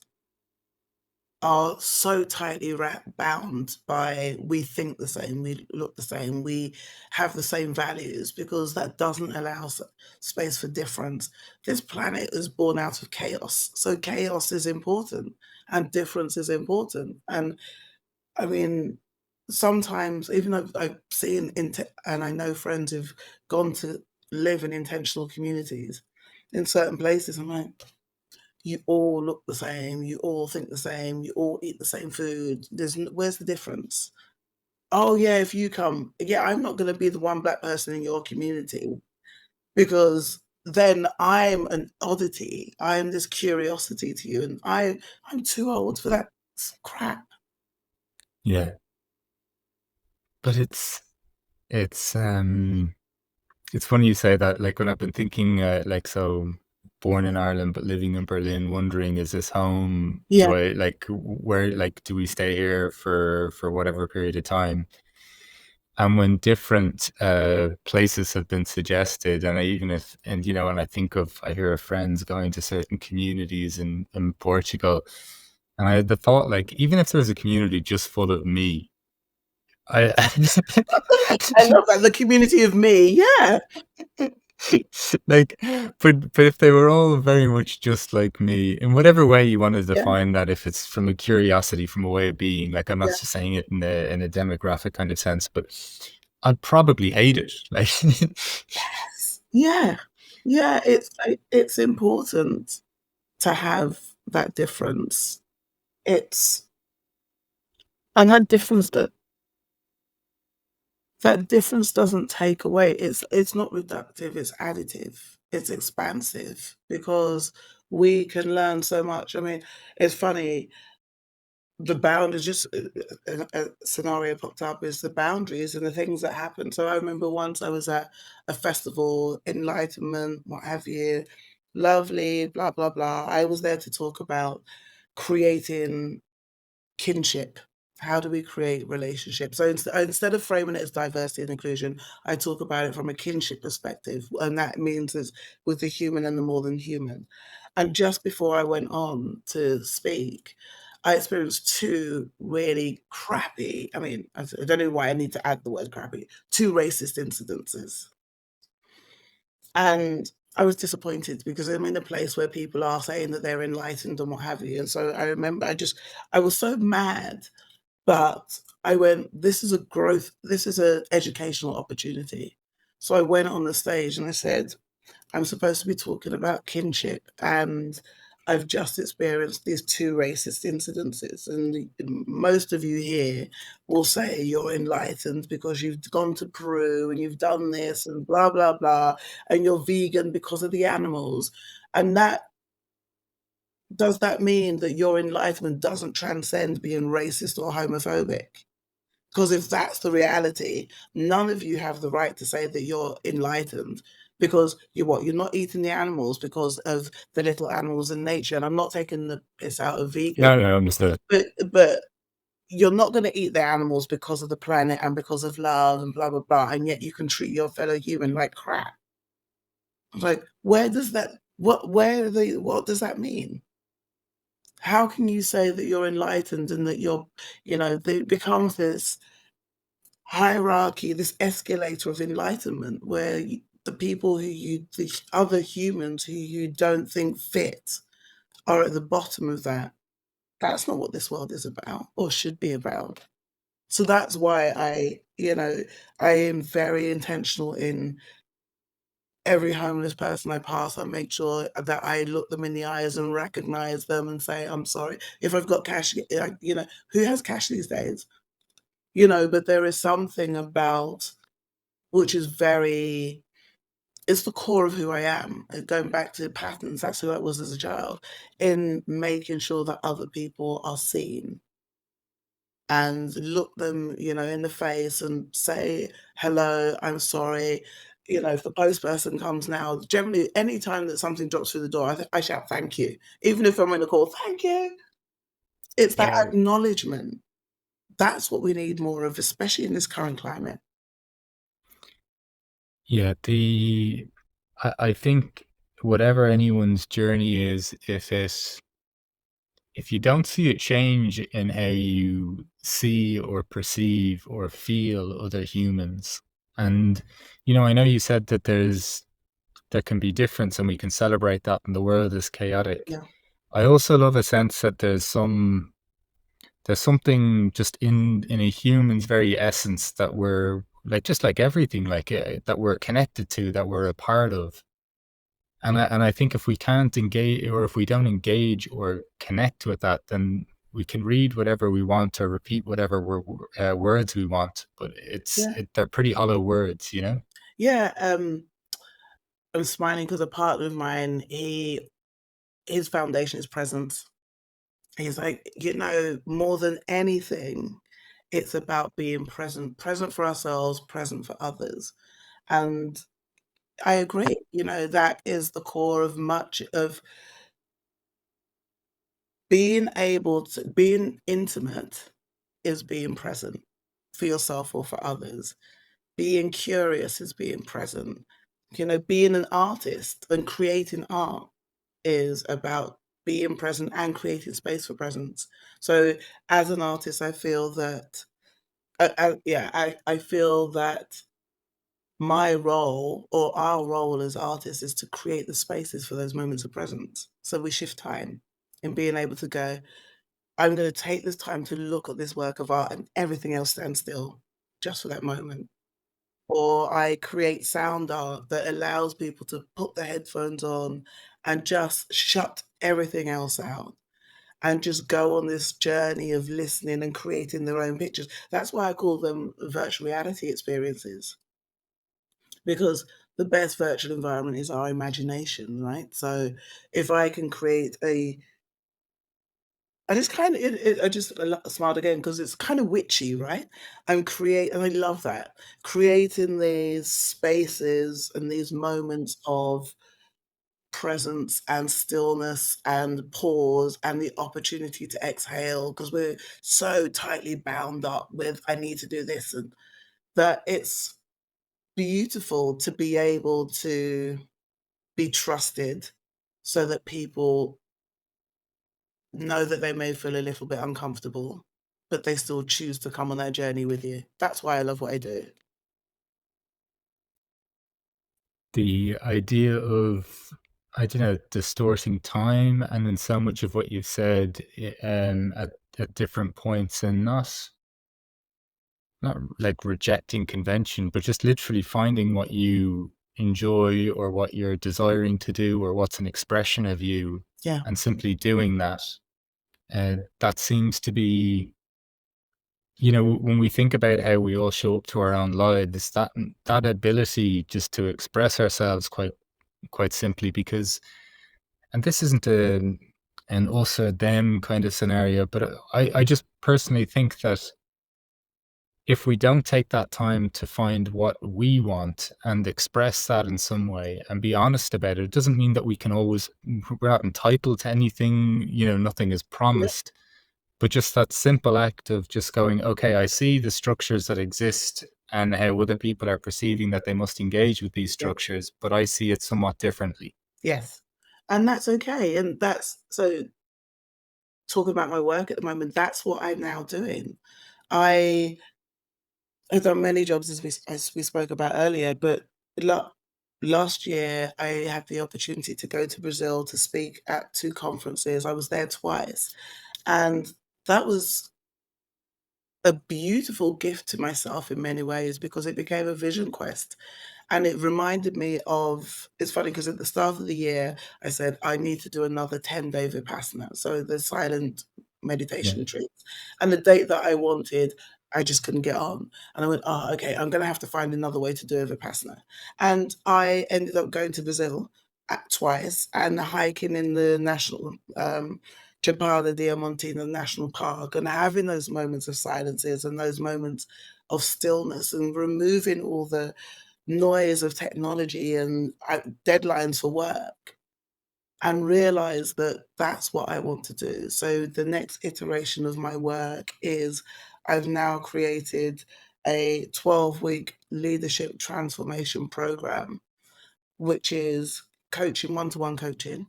are so tightly bound by we think the same, we look the same, we have the same values, because that doesn't allow space for difference. This planet is born out of chaos, so chaos is important and difference is important. And I mean, sometimes, even though I've seen and I know friends who've gone to live in intentional communities in certain places, I'm like, you all look the same, you all think the same, you all eat the same food. Where's the difference? Oh yeah, if you come, yeah, I'm not going to be the one black person in your community because then I'm an oddity. I'm this curiosity to you, and I'm too old for that crap. Yeah, but it's funny you say that. Like when I've been thinking, like, so born in Ireland but living in Berlin, wondering, is this home? Yeah, Do I like where like do we stay here for whatever period of time? And when different places have been suggested, and I even if and and I hear of friends going to certain communities in Portugal, and I had the thought, like, even if there's a community just full of me, I I love that, the community of me. Yeah, like, but if they were all very much just like me, in whatever way you want to yeah, define that, if it's from a curiosity, from a way of being, like, I'm not yeah. just saying it in a demographic kind of sense, but I'd probably hate it. Like, Yeah, yeah, it's important to have that difference. It's and that difference doesn't take away. It's not reductive, it's additive, it's expansive because we can learn so much. I mean, it's funny, the boundaries, just a scenario popped up, is the boundaries and the things that happen. So I remember once I was at a festival, enlightenment, what have you, lovely, blah blah blah. I was there to talk about creating kinship. How do we create relationships? So instead of framing it as diversity and inclusion, I talk about it from a kinship perspective, and that means it's with the human and the more than human. And just before I went on to speak, I experienced two really crappy, I mean, I don't know why I need to add the word crappy, two racist incidences. And I was disappointed because I'm in a place where people are saying that they're enlightened and what have you. And so I remember I was so mad, but I went, this is an educational opportunity. So I went on the stage and I said, I'm supposed to be talking about kinship, and I've just experienced these two racist incidences, and most of you here will say you're enlightened because you've gone to Peru and you've done this and blah, blah, blah, and you're vegan because of the animals. And that does that mean that your enlightenment doesn't transcend being racist or homophobic? Because if that's the reality, none of you have the right to say that you're enlightened because you're not eating the animals because of the little animals in nature. And I'm not taking the piss out of vegan, Yeah, no, understood. but you're not going to eat the animals because of the planet and because of love and blah, blah, blah. And yet you can treat your fellow human like crap. Like, where does that, what does that mean? How can you say that you're enlightened and that it becomes this hierarchy, this escalator of enlightenment where the people the other humans who you don't think fit are at the bottom of that. That's not what this world is about or should be about. So that's why I am very intentional in every homeless person I pass. I make sure that I look them in the eyes and recognize them and say, I'm sorry. If I've got cash, who has cash these days? But there is something about which is it's the core of who I am. Going back to patterns, that's who I was as a child, in making sure that other people are seen and look them, in the face and say, hello, I'm sorry. If the post person comes now, generally, any time that something drops through the door, I shout thank you. Even if I'm in a call, thank you. It's that Yeah, acknowledgement. That's what we need more of, especially in this current climate. yeah. I think whatever anyone's journey is, if you don't see a change in how you see or perceive or feel other humans, and I know you said that there can be difference and we can celebrate that, and the world is chaotic. Yeah, I also love a sense that there's something just in a human's very essence that we're like, just like everything, like that we're connected to, that we're a part of. And I think if we can't engage, or if we don't engage or connect with that, then we can read whatever we want or repeat whatever words we want, but yeah, they're pretty hollow words. yeah. I'm smiling because a partner of mine, his foundation is presence. He's like, more than anything, it's about being present, present for ourselves, present for others. And I agree, that is the core of much of being intimate is being present for yourself or for others. Being curious is being present. Being an artist and creating art is about being present and creating space for presence. So as an artist, I feel that, I feel that my role or our role as artists is to create the spaces for those moments of presence. So we shift time in being able to go, I'm going to take this time to look at this work of art and everything else stands still just for that moment. Or I create sound art that allows people to put their headphones on and just shut everything else out and just go on this journey of listening and creating their own pictures. That's why I call them virtual reality experiences, because the best virtual environment is our imagination, right? So if I can create I just kind of, I just smiled again because it's kind of witchy, right? And I love that, creating these spaces and these moments of presence and stillness and pause and the opportunity to exhale because we're so tightly bound up with, I need to do this, and that it's beautiful to be able to be trusted so that people know that they may feel a little bit uncomfortable, but they still choose to come on their journey with you. That's why I love what I do. The idea of, I don't know, distorting time, and then so much of what you've said, at different points, and not like rejecting convention, but just literally finding what you enjoy or what you're desiring to do or what's an expression of you, Yeah. and simply doing that. That seems to be, you know, when we think about how we all show up to our own lives, that ability just to express ourselves quite simply, because, and this isn't an us or them kind of scenario, but I just personally think that if we don't take that time to find what we want and express that in some way and be honest about it, it doesn't mean that we can always, we're not entitled to anything, you know, nothing is Yeah. promised, but just that simple act of just going, okay, I see the structures that exist and how other people are perceiving that they must engage with these Yeah. structures, but I see it somewhat differently. Yes. And that's okay. And that's so talking about my work at the moment, that's what I'm now doing. I I've done many jobs as we spoke about earlier, but la last year I had the opportunity to go to Brazil to speak at 2 conferences. I was there twice, and that was a beautiful gift to myself in many ways because it became a vision quest. And it reminded me of it's funny because at the start of the year, I said, I need to do another 10-day Vipassana, so the silent Yeah. meditation retreats. And the date that I wanted, I just couldn't get on. And I went, oh, okay, I'm going to have to find another way to do a Vipassana. And I ended up going to Brazil twice and hiking in the national Chapada Diamantina National Park and having those moments of silences and those moments of stillness and removing all the noise of technology and deadlines for work and realize that that's what I want to do. So the next iteration of my work is I've now created a 12-week leadership transformation program, which is coaching, one-to-one coaching.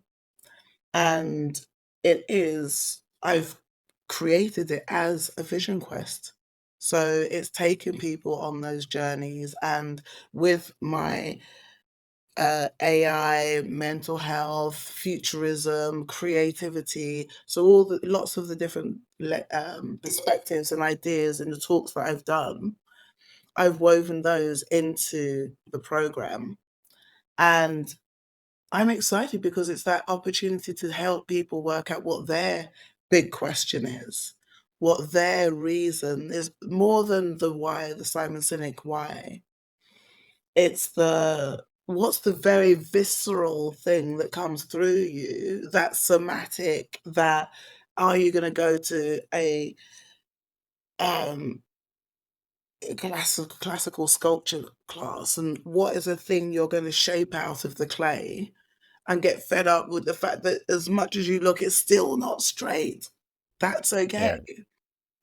And I've created it as a vision quest. So it's taking people on those journeys and with my AI, mental health, futurism, creativity. So lots of the different perspectives and ideas in the talks that I've done, I've woven those into the program. And I'm excited because it's that opportunity to help people work out what their big question is, what their reason is, more than the why, the Simon Sinek why. It's the what's the very visceral thing that comes through you, that somatic, that are you gonna go to um, a classical sculpture class, and what is a thing you're gonna shape out of the clay and get fed up with the fact that as much as you look, it's still not straight. That's Yeah. okay.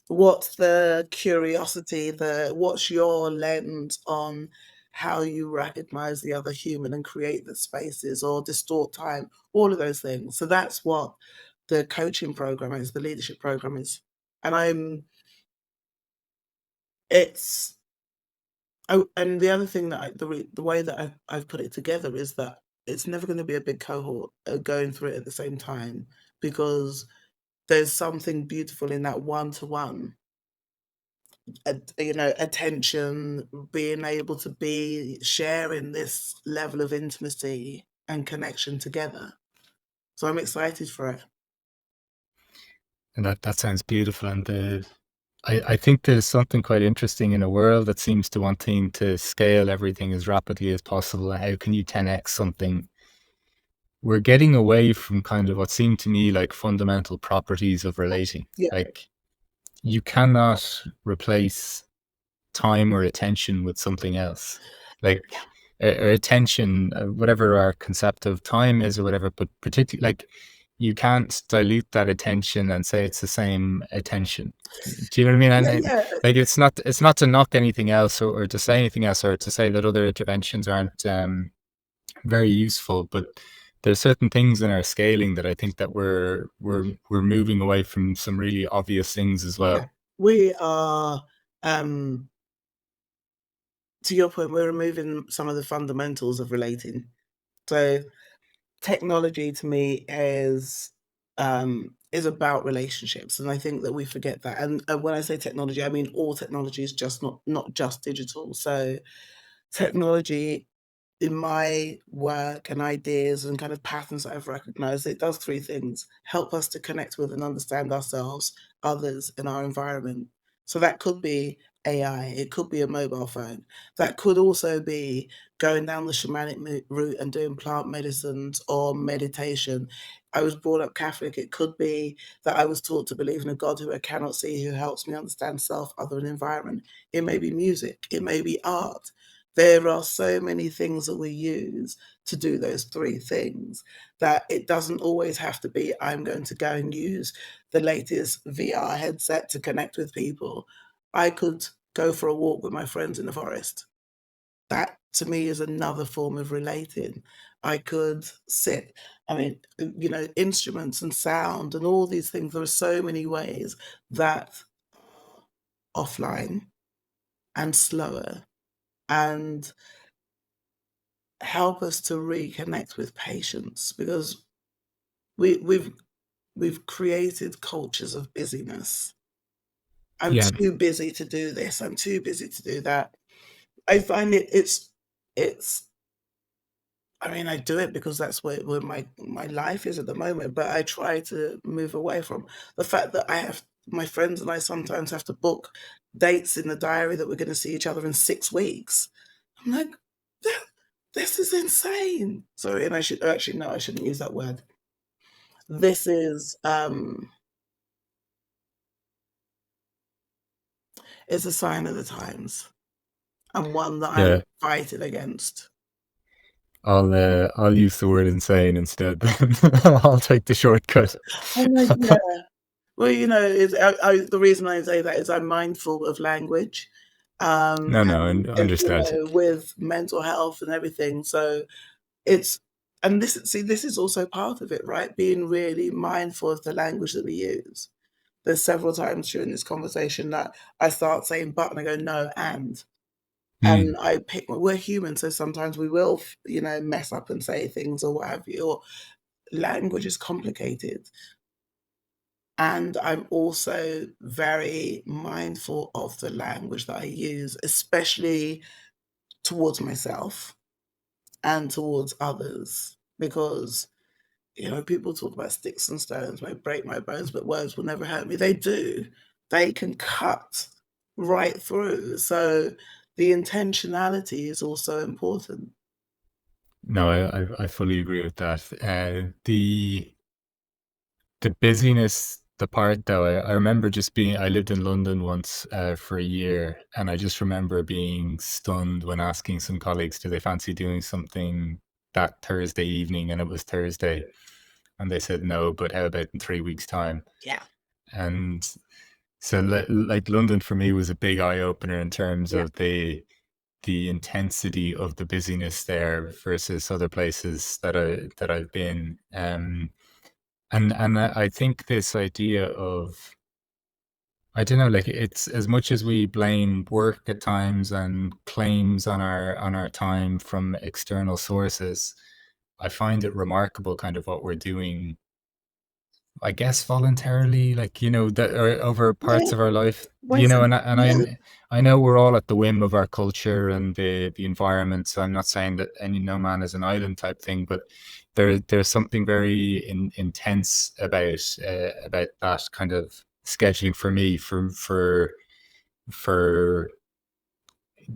What's the curiosity, what's your lens on how you recognize the other human and create the spaces or distort time, all of those things. So that's what the coaching program is, the leadership program is. And it's, oh, and the other thing that the way that I've put it together is that it's never going to be a big cohort going through it at the same time because there's something beautiful in that one-to-one attention, being able to be sharing this level of intimacy and connection together. So I'm excited for it. And that sounds beautiful. And I think there's something quite interesting in a world that seems to wanting to scale everything as rapidly as possible. How can you 10x something? We're getting away from kind of what seemed to me like fundamental properties of relating. Yeah, Like you cannot replace time or attention with something else. yeah, Like or attention, whatever our concept of time is or whatever, but particularly like you can't dilute that attention and say it's the same attention. Do you know what I mean? yeah, And yeah, like it's not to knock anything else or to say anything else or to say that other interventions aren't very useful, but there's certain things in our scaling that I think that we're moving away from some really obvious things as yeah. well. We are, um, to your point, we're removing some of the fundamentals of relating. So technology to me is about relationships, and I think that we forget that. And when I say technology, I mean all technology is just not just digital. So technology in my work and ideas and kind of patterns that I've recognized, it does three things: help us to connect with and understand ourselves, others, and our environment. So that could be AI, it could be a mobile phone, that could also be going down the shamanic route and doing plant medicines or meditation. I was brought up Catholic. It could be that I was taught to believe in a God who I cannot see, who helps me understand self, other, and environment. It may be music, it may be art. There are so many things that we use to do those three things that it doesn't always have to be, I'm going to go and use the latest VR headset to connect with people. I could go for a walk with my friends in the forest. That to me is another form of relating. I could sit, I mean, instruments and sound and all these things. There are so many ways that are offline and slower and help us to reconnect with patience, because we, we've we've created cultures of busyness. I'm Yeah. too busy to do this. I'm too busy to do that. I find it's. I mean, I do it because that's where my life is at the moment. But I try to move away from the fact that I have my friends and I sometimes have to book dates in the diary that we're going to see each other in 6 weeks. I'm like, "Th- this is insane. Sorry, and I should actually no, I shouldn't use that word. This is a sign of the times, and one that I'm Yeah. fighting against. I'll use the word insane instead. I'll take the shortcut. I'm like, yeah. Well, the reason I say that is I'm mindful of language, No, no, and, and understand. with mental health and everything, so it's and this is also part of it, right? Being really mindful of the language that we use. There's several times during this conversation that I start saying "but" and I go, "No, and." Mm. And I pick we're human, so sometimes we will mess up and say things or what have you, or language is complicated. And I'm also very mindful of the language that I use, especially towards myself and towards others, because people talk about sticks and stones may break my bones, but words will never hurt me. They do. They can cut right through. So the intentionality is also important. No, I fully agree with that. The busyness, the part though, I remember just being. I lived in London once for a year, and I just remember being stunned when asking some colleagues, "Do they fancy doing something that Thursday evening?" And it was Thursday, and they said no. But how about in 3 weeks' time? Yeah. And so, like London for me was a big eye opener in terms Yeah. of the intensity of the busyness there versus other places that I've been. And I think this idea of, I don't know, like it's as much as we blame work at times and claims on our time from external sources, I find it remarkable kind of what we're doing, I guess voluntarily, like, that over Yeah. parts of our life, Why some yeah. I know we're all at the whim of our culture and the environment. So I'm not saying that any no man is an island type thing, but there's something very intense about that kind of scheduling for me, for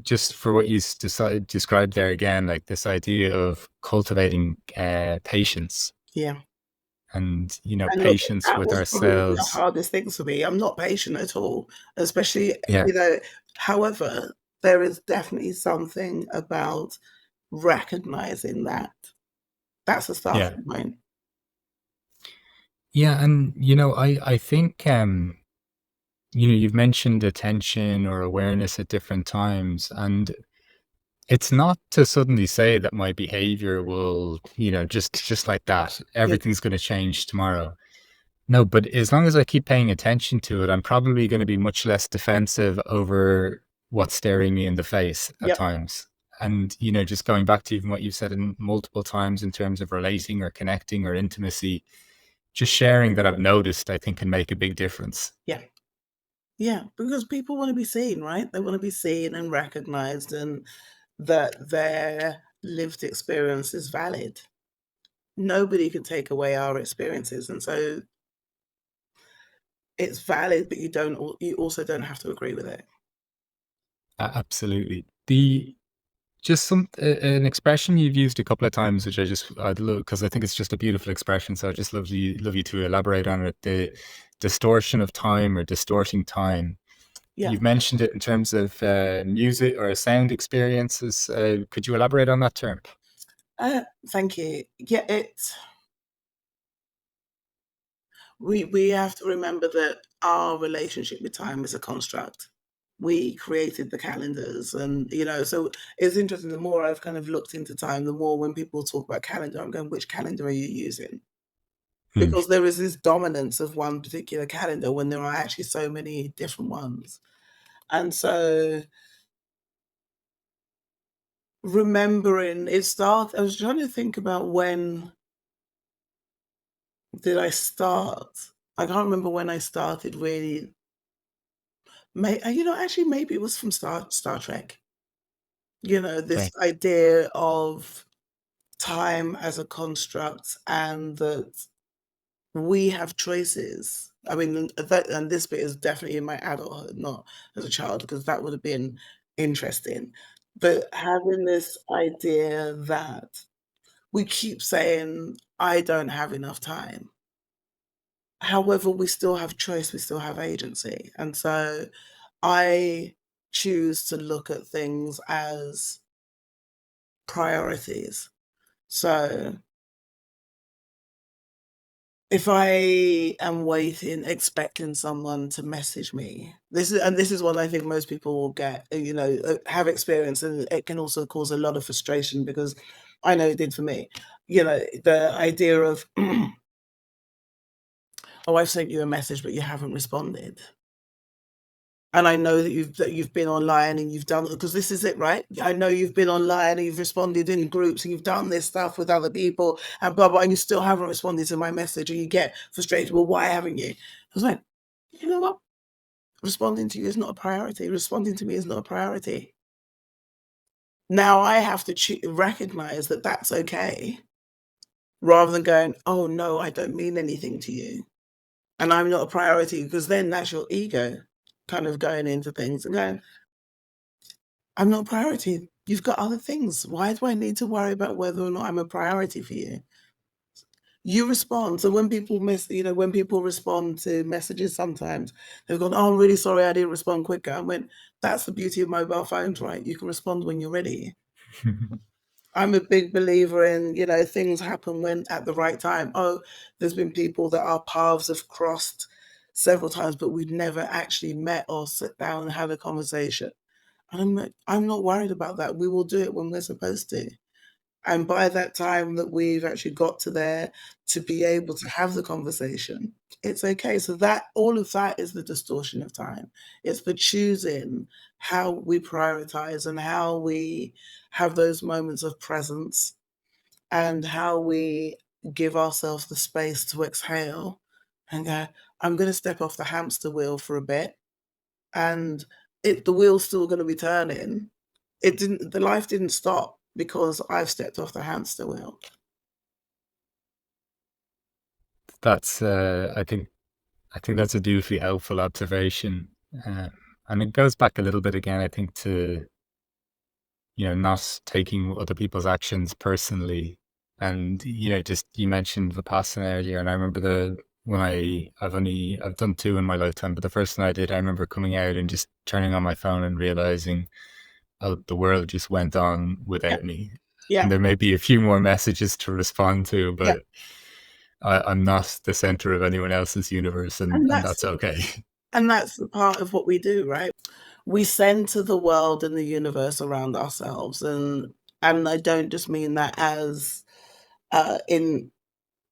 just for what you described there again, like this idea of cultivating patience Yeah. and And look, patience that with was probably one of the ourselves. hardest things for me. I'm not patient at all, especially, Yeah, however, there is definitely something about recognizing that. That's a yeah, starting point. yeah, and I think you've mentioned attention or awareness at different times, and it's not to suddenly say that my behavior will, just like that, Yeah. everything's going to change tomorrow. No, but as long as I keep paying attention to it, I'm probably going to be much less defensive over what's staring me in the face at Yep. times. And, just going back to even what you've said in multiple times in terms of relating or connecting or intimacy, just sharing that I've noticed, I think can make a big difference. Yeah. Yeah, because people wanna be seen, right? They wanna be seen and recognized and that they're lived experience is valid. Nobody can take away our experiences, and so it's valid, but you also don't have to agree with it. Absolutely. The just an expression you've used a couple of times, which I'd love, because I think it's just a beautiful expression. So I just love you to elaborate on it. The distortion of time, or distorting time. Yeah. You've mentioned it in terms of music or sound experiences. Could you elaborate on that term? Thank you. Yeah, we have to remember that our relationship with time is a construct. We created the calendars, and so it's interesting. The more I've kind of looked into time, the more when people talk about calendar, I'm going, which calendar are you using? Hmm. Because there is this dominance of one particular calendar when there are actually so many different ones. And so remembering I was trying to think about when did I start? I can't remember when I started really. Actually, maybe it was from Star Trek. This Okay. idea of time as a construct, and that we have choices. I mean, and this bit is definitely in my adulthood, not as a child, because that would have been interesting. But having this idea that we keep saying, I don't have enough time. However, we still have choice, we still have agency. And so I choose to look at things as priorities. So if I am waiting, expecting someone to message me, this is what I think most people will get, have experience, and it can also cause a lot of frustration, because I know it did for me. The idea of, oh, I've sent you a message, but you haven't responded. And I know that you've been online and you've done, because this is it, right? I know you've been online and you've responded in groups and you've done this stuff with other people and blah blah, and you still haven't responded to my message, and you get frustrated. Well, why haven't you? I was like, you know what? Responding to you is not a priority. Responding to me is not a priority. Now I have to recognize that that's okay, rather than going, oh no, I don't mean anything to you, and I'm not a priority, because then that's your ego kind of going into things and going, I'm not a priority. You've got other things. Why do I need to worry about whether or not I'm a priority for you? You respond. So when people when people respond to messages, sometimes they've gone, oh, I'm really sorry I didn't respond quicker. I went, that's the beauty of mobile phones, right? You can respond when you're ready. I'm a big believer in, things happen when at the right time. Oh, there's been people that our paths have crossed several times, but we've never actually met or sit down and had a conversation. I'm not worried about that. We will do it when we're supposed to. And by that time that we've actually got to there to be able to have the conversation, it's okay. So that all of that is the distortion of time. It's the choosing how we prioritize and how we have those moments of presence, and how we give ourselves the space to exhale and go, I'm going to step off the hamster wheel for a bit, and the wheel's still going to be turning. The life didn't stop because I've stepped off the hamster wheel. That's I think that's a beautifully helpful observation, and it goes back a little bit again, I think, to not taking other people's actions personally, and just you mentioned Vipassana earlier, and I remember when I've done two in my lifetime, but the first one I did, I remember coming out and just turning on my phone and realizing, oh, the world just went on Yeah, without me, yeah, and there may be a few more messages to respond to, yeah. but I'm not the center of anyone else's universe, And and that's that's okay. and that's the part of what we do, right? We center the world and the universe around ourselves, and I don't just mean that as in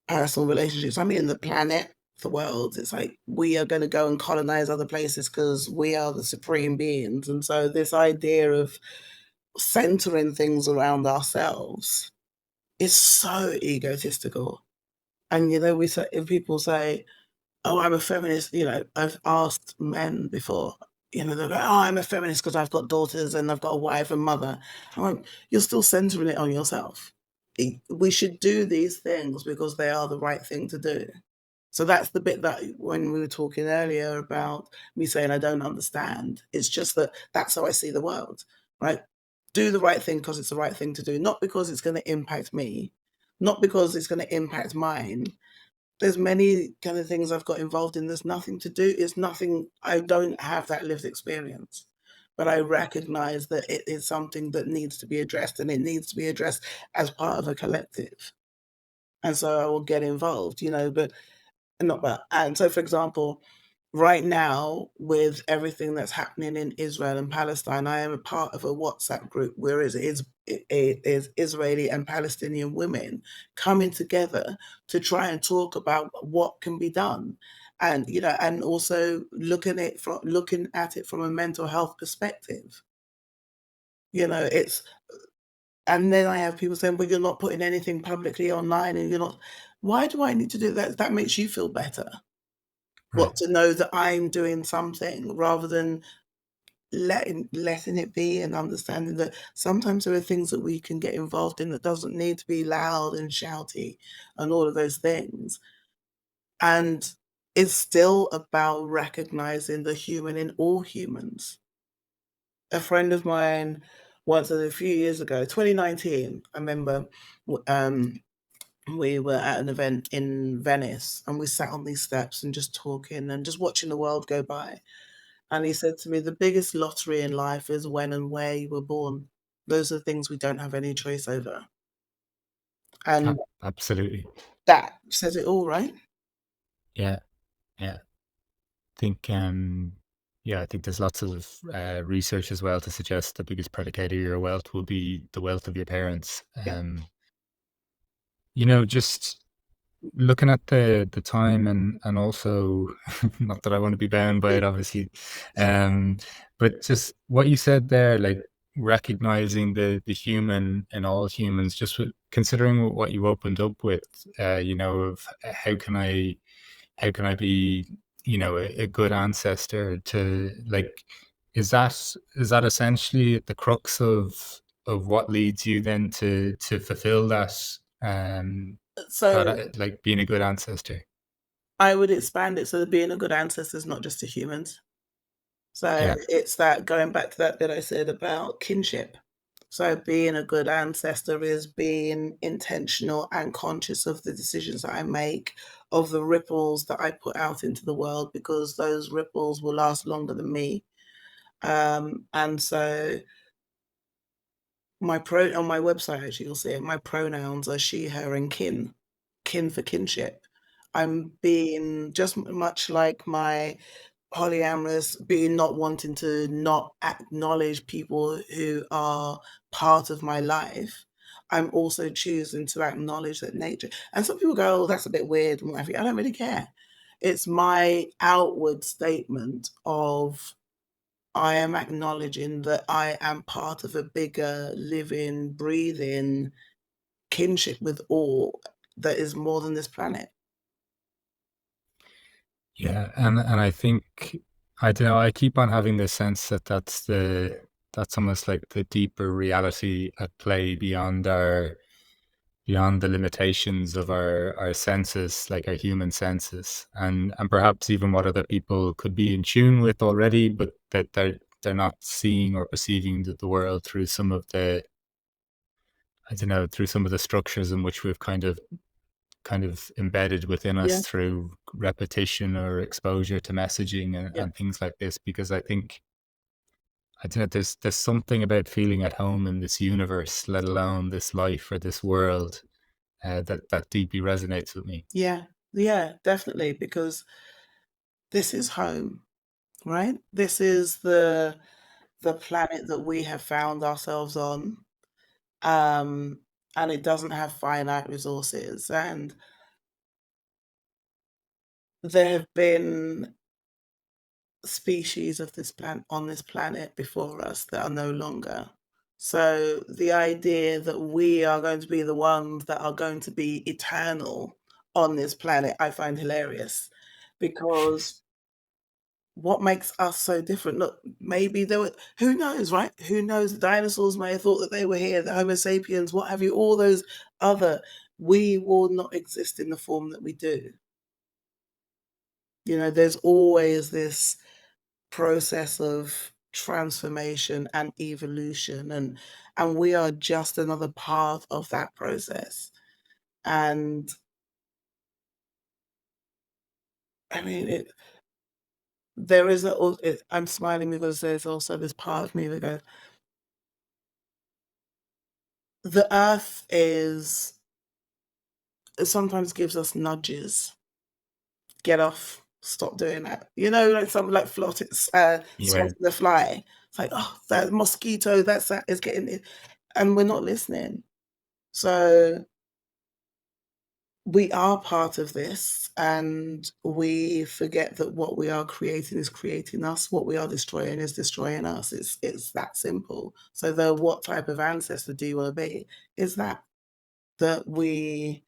personal relationships. I mean the planet, the world. It's like we are going to go and colonize other places because we are the supreme beings, and so this idea of centering things around ourselves is so egotistical. And we say, if people say, "Oh, I'm a feminist," I've asked men before, you know, they'll go, "Oh, I'm a feminist because I've got daughters and I've got a wife and mother." I went, "You're still centering it on yourself. We should do these things because they are the right thing to do." So that's the bit that when we were talking earlier about me saying I don't understand, it's just that that's how I see the world, right? Do the right thing because it's the right thing to do, not because it's going to impact me, not because it's going to impact mine. There's many kind of things I've got involved in. There's nothing to do. It's nothing. I don't have that lived experience, but I recognize that it is something that needs to be addressed, and it needs to be addressed as part of a collective. And so I will get involved, you know, but not bad. And so, for example, right now, with everything that's happening in Israel and Palestine, I am a part of a WhatsApp group where it is Israeli and Palestinian women coming together to try and talk about what can be done. And you know, and also looking at it from a mental health perspective. You know, it's and then I have people saying, "Well, you're not putting anything publicly online, and you're not." Why do I need to do that? That makes you feel better. Right. What to know that I'm doing something rather than letting it be and understanding that sometimes there are things that we can get involved in that doesn't need to be loud and shouty and all of those things. And it's still about recognizing the human in all humans. A friend of mine once a few years ago, 2019, I remember we were at an event in Venice and we sat on these steps and just talking and just watching the world go by. And he said to me, "The biggest lottery in life is when and where you were born. Those are things we don't have any choice over." And Absolutely. that says it all, right? Yeah. Yeah. Think yeah, I think there's lots of research as well to suggest the biggest predicator of your wealth will be the wealth of your parents. Yeah. Just looking at the time and also not that I want to be bound by it, obviously, um, but just what you said there, like recognizing the human in all humans, just considering what you opened up with, of how can I be, a good ancestor to like, is that essentially the crux of what leads you then to fulfill that, So like being a good ancestor? I would expand it so that being a good ancestor is not just to humans. So Yeah. it's that going back to that bit I said about kinship. So being a good ancestor is being intentional and conscious of the decisions that I make, of the ripples that I put out into the world, because those ripples will last longer than me. And so on my website, actually, you'll see it. My pronouns are she, her, and kin. Kin for kinship. I'm being just much like my polyamorous, being not wanting to not acknowledge people who are part of my life. I'm also choosing to acknowledge that nature. And some people go, "Oh, that's a bit weird," and what have you. I don't really care. It's my outward statement of I am acknowledging that I am part of a bigger living, breathing kinship with all that is more than this planet. Yeah, and I think I don't know. I keep on having this sense that that's almost like the deeper reality at play beyond the limitations of our senses, like our human senses, and perhaps even what other people could be in tune with already, but that they're not seeing or perceiving the world through some of the, I don't know, through some of the structures in which we've kind of embedded within us Yeah, through repetition or exposure to messaging yeah, and things like this. Because I think, I don't know, there's something about feeling at home in this universe, let alone this life or this world, that deeply resonates with me. yeah, yeah, definitely, because this is home, right? This is the planet that we have found ourselves on. Um, and it doesn't have finite resources. And there have been species of this planet on this planet before us that are no longer. So the idea that we are going to be the ones that are going to be eternal on this planet, I find hilarious because what makes us so different? Look, maybe there were, who knows, right? Who knows? The dinosaurs may have thought that they were here, the Homo sapiens, what have you, all those other, we will not exist in the form that we do. You know, there's always this process of transformation and evolution, and we are just another part of that process. And I mean, there is I'm smiling because there's also this part of me that goes, the earth is, it sometimes gives us nudges. Get off, stop doing that. You know, like something like Yeah. swatting the fly. It's like, oh, that mosquito, that is getting it. And we're not listening. So we are part of this, and we forget that what we are creating is creating us. What we are destroying is destroying us. It's that simple. So the what type of ancestor do you want to be? Is that we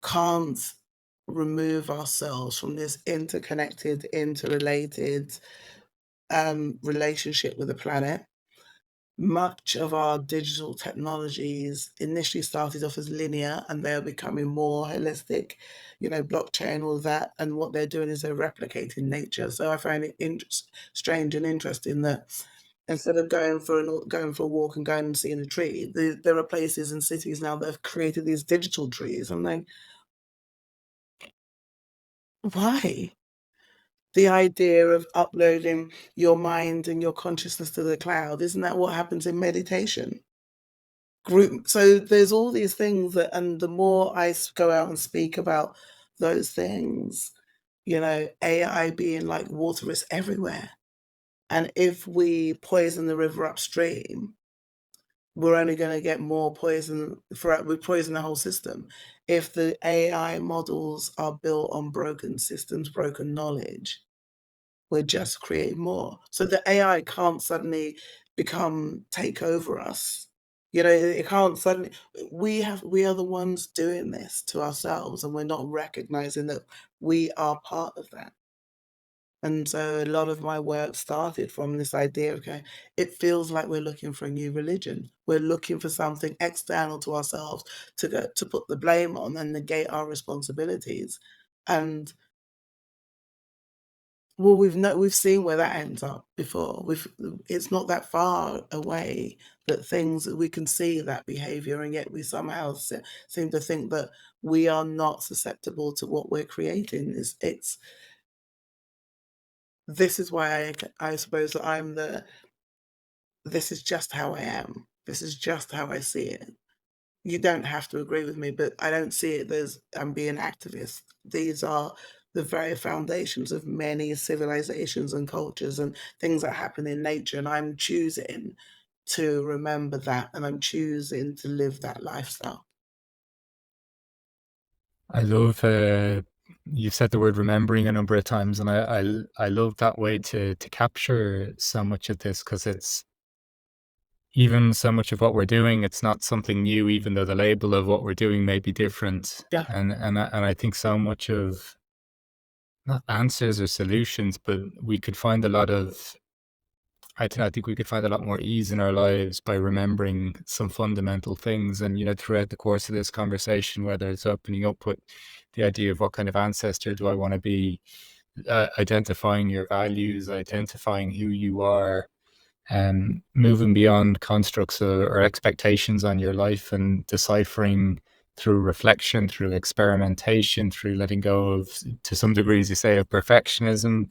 can't remove ourselves from this interconnected, interrelated relationship with the planet. Much of our digital technologies initially started off as linear, and they're becoming more holistic, you know, blockchain, all that. And what they're doing is they're replicating nature. So I find it strange and interesting that instead of going for a walk and going and seeing a tree, there are places in cities now that have created these digital trees. I'm like, why? The idea of uploading your mind and your consciousness to the cloud, isn't that what happens in meditation? So there's all these things that, and the more I go out and speak about those things, you know, AI being like water is everywhere. And if we poison the river upstream, we're only going to get more poison we poison the whole system. If the AI models are built on broken systems, broken knowledge, we're just creating more. So the AI can't suddenly take over us. You know, it can't suddenly, we are the ones doing this to ourselves, and we're not recognizing that we are part of that. And so a lot of my work started from this idea of, okay, it feels like we're looking for a new religion. We're looking for something external to ourselves to put the blame on and negate our responsibilities. And well, we've seen where that ends up before. It's not that far away that things we can see that behavior, and yet we somehow seem to think that we are not susceptible to what we're creating. It's this is why I suppose that this is just how I am. This is just how I see it. You don't have to agree with me, but I don't see it as I'm being activist. These are the very foundations of many civilizations and cultures and things that happen in nature. And I'm choosing to remember that, and I'm choosing to live that lifestyle. I love you've said the word remembering a number of times, and I love that way to capture so much of this, because it's even so much of what we're doing. It's not something new, even though the label of what we're doing may be different. Yeah. And I think so much of, not answers or solutions, but we could find a lot of, I think we could find a lot more ease in our lives by remembering some fundamental things. And, you know, throughout the course of this conversation, whether it's opening up with the idea of what kind of ancestor do I want to be, identifying your values, identifying who you are, moving beyond constructs or expectations on your life, and deciphering through reflection, through experimentation, through letting go of, to some degrees, you say, of perfectionism,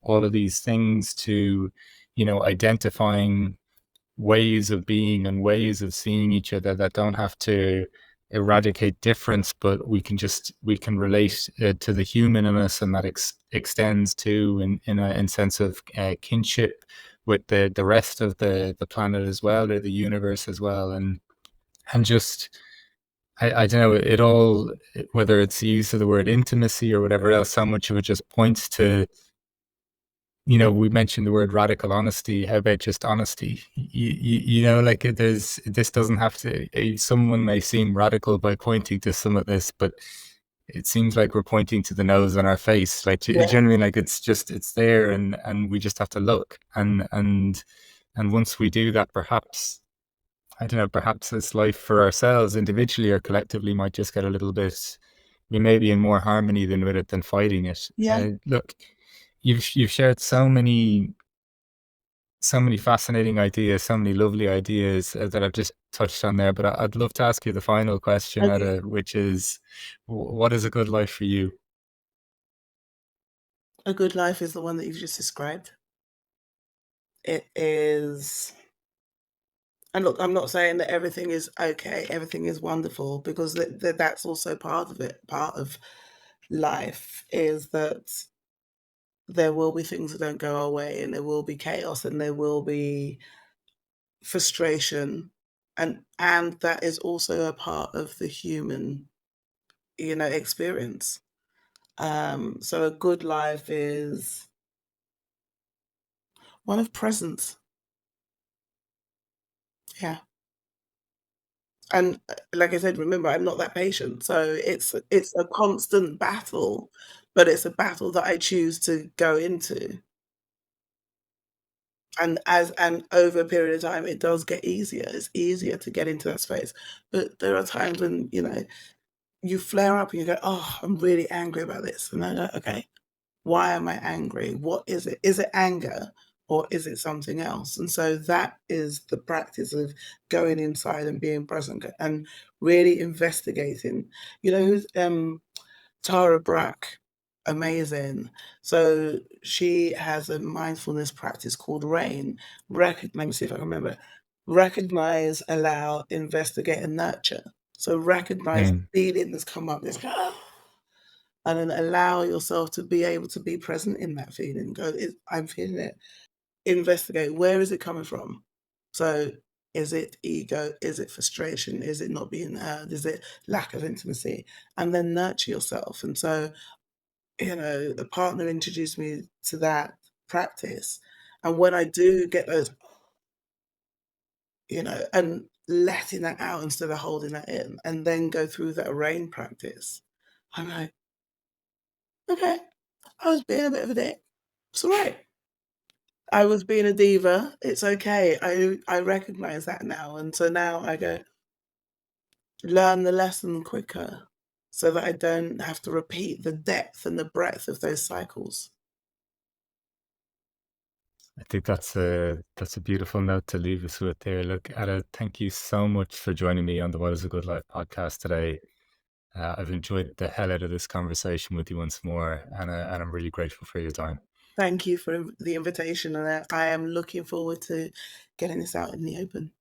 all of these things, to, you know, identifying ways of being and ways of seeing each other that don't have to eradicate difference, but we can relate to the human in us, and that extends to in sense of kinship with the rest of the planet as well, or the universe as well. And just, I don't know, it all, whether it's the use of the word intimacy or whatever else, so much of it just points to, you know, we mentioned the word radical honesty. How about just honesty? You know, like, this doesn't have to, someone may seem radical by pointing to some of this, but it seems like we're pointing to the nose on our face. Like Yeah. generally, like it's there, and we just have to look. And once we do that, perhaps, I don't know, perhaps this life for ourselves individually or collectively might just get a little bit, we may be in more harmony than with it than fighting it. Yeah. Look, you've shared so many fascinating ideas, so many lovely ideas that I've just touched on there. But I'd love to ask you the final question, Okay. Adah, which is, what is a good life for you? A good life is the one that you've just described. It is, and look, I'm not saying that everything is okay, everything is wonderful, because that's also part of it. Part of life is that there will be things that don't go our way, and there will be chaos, and there will be frustration, and that is also a part of the human, experience. So a good life is one of presence. Yeah. And, like I said, remember, I'm not that patient, so it's a constant battle, but it's a battle that I choose to go into. And over a period of time, it does get easier. It's easier to get into that space. But there are times when, you flare up and you go, "Oh, I'm really angry about this." And I go, "Okay, why am I angry? What is it? Is it anger or is it something else?" And so that is the practice of going inside and being present and really investigating. Who's Tara Brach? Amazing. So she has a mindfulness practice called RAIN. Let me see if I can remember. Recognize, allow, investigate, and nurture. So recognize Mm. the feeling that's come up, and then allow yourself to be able to be present in that feeling. Go, I'm feeling it. Investigate, where is it coming from? So is it ego? Is it frustration? Is it not being heard? Is it lack of intimacy? And then nurture yourself. And so, a partner introduced me to that practice. And when I do get those, and letting that out instead of holding that in, and then go through that rain practice, I'm like, okay, I was being a bit of a dick. It's all right. I was being a diva. It's okay. I recognize that now, and so now I go, learn the lesson quicker so that I don't have to repeat the depth and the breadth of those cycles. I think that's a beautiful note to leave us with there. Look, Adah, thank you so much for joining me on the What is a Good Life podcast today. I've enjoyed the hell out of this conversation with you once more, and I'm really grateful for your time. Thank you for the invitation, and I am looking forward to getting this out in the open.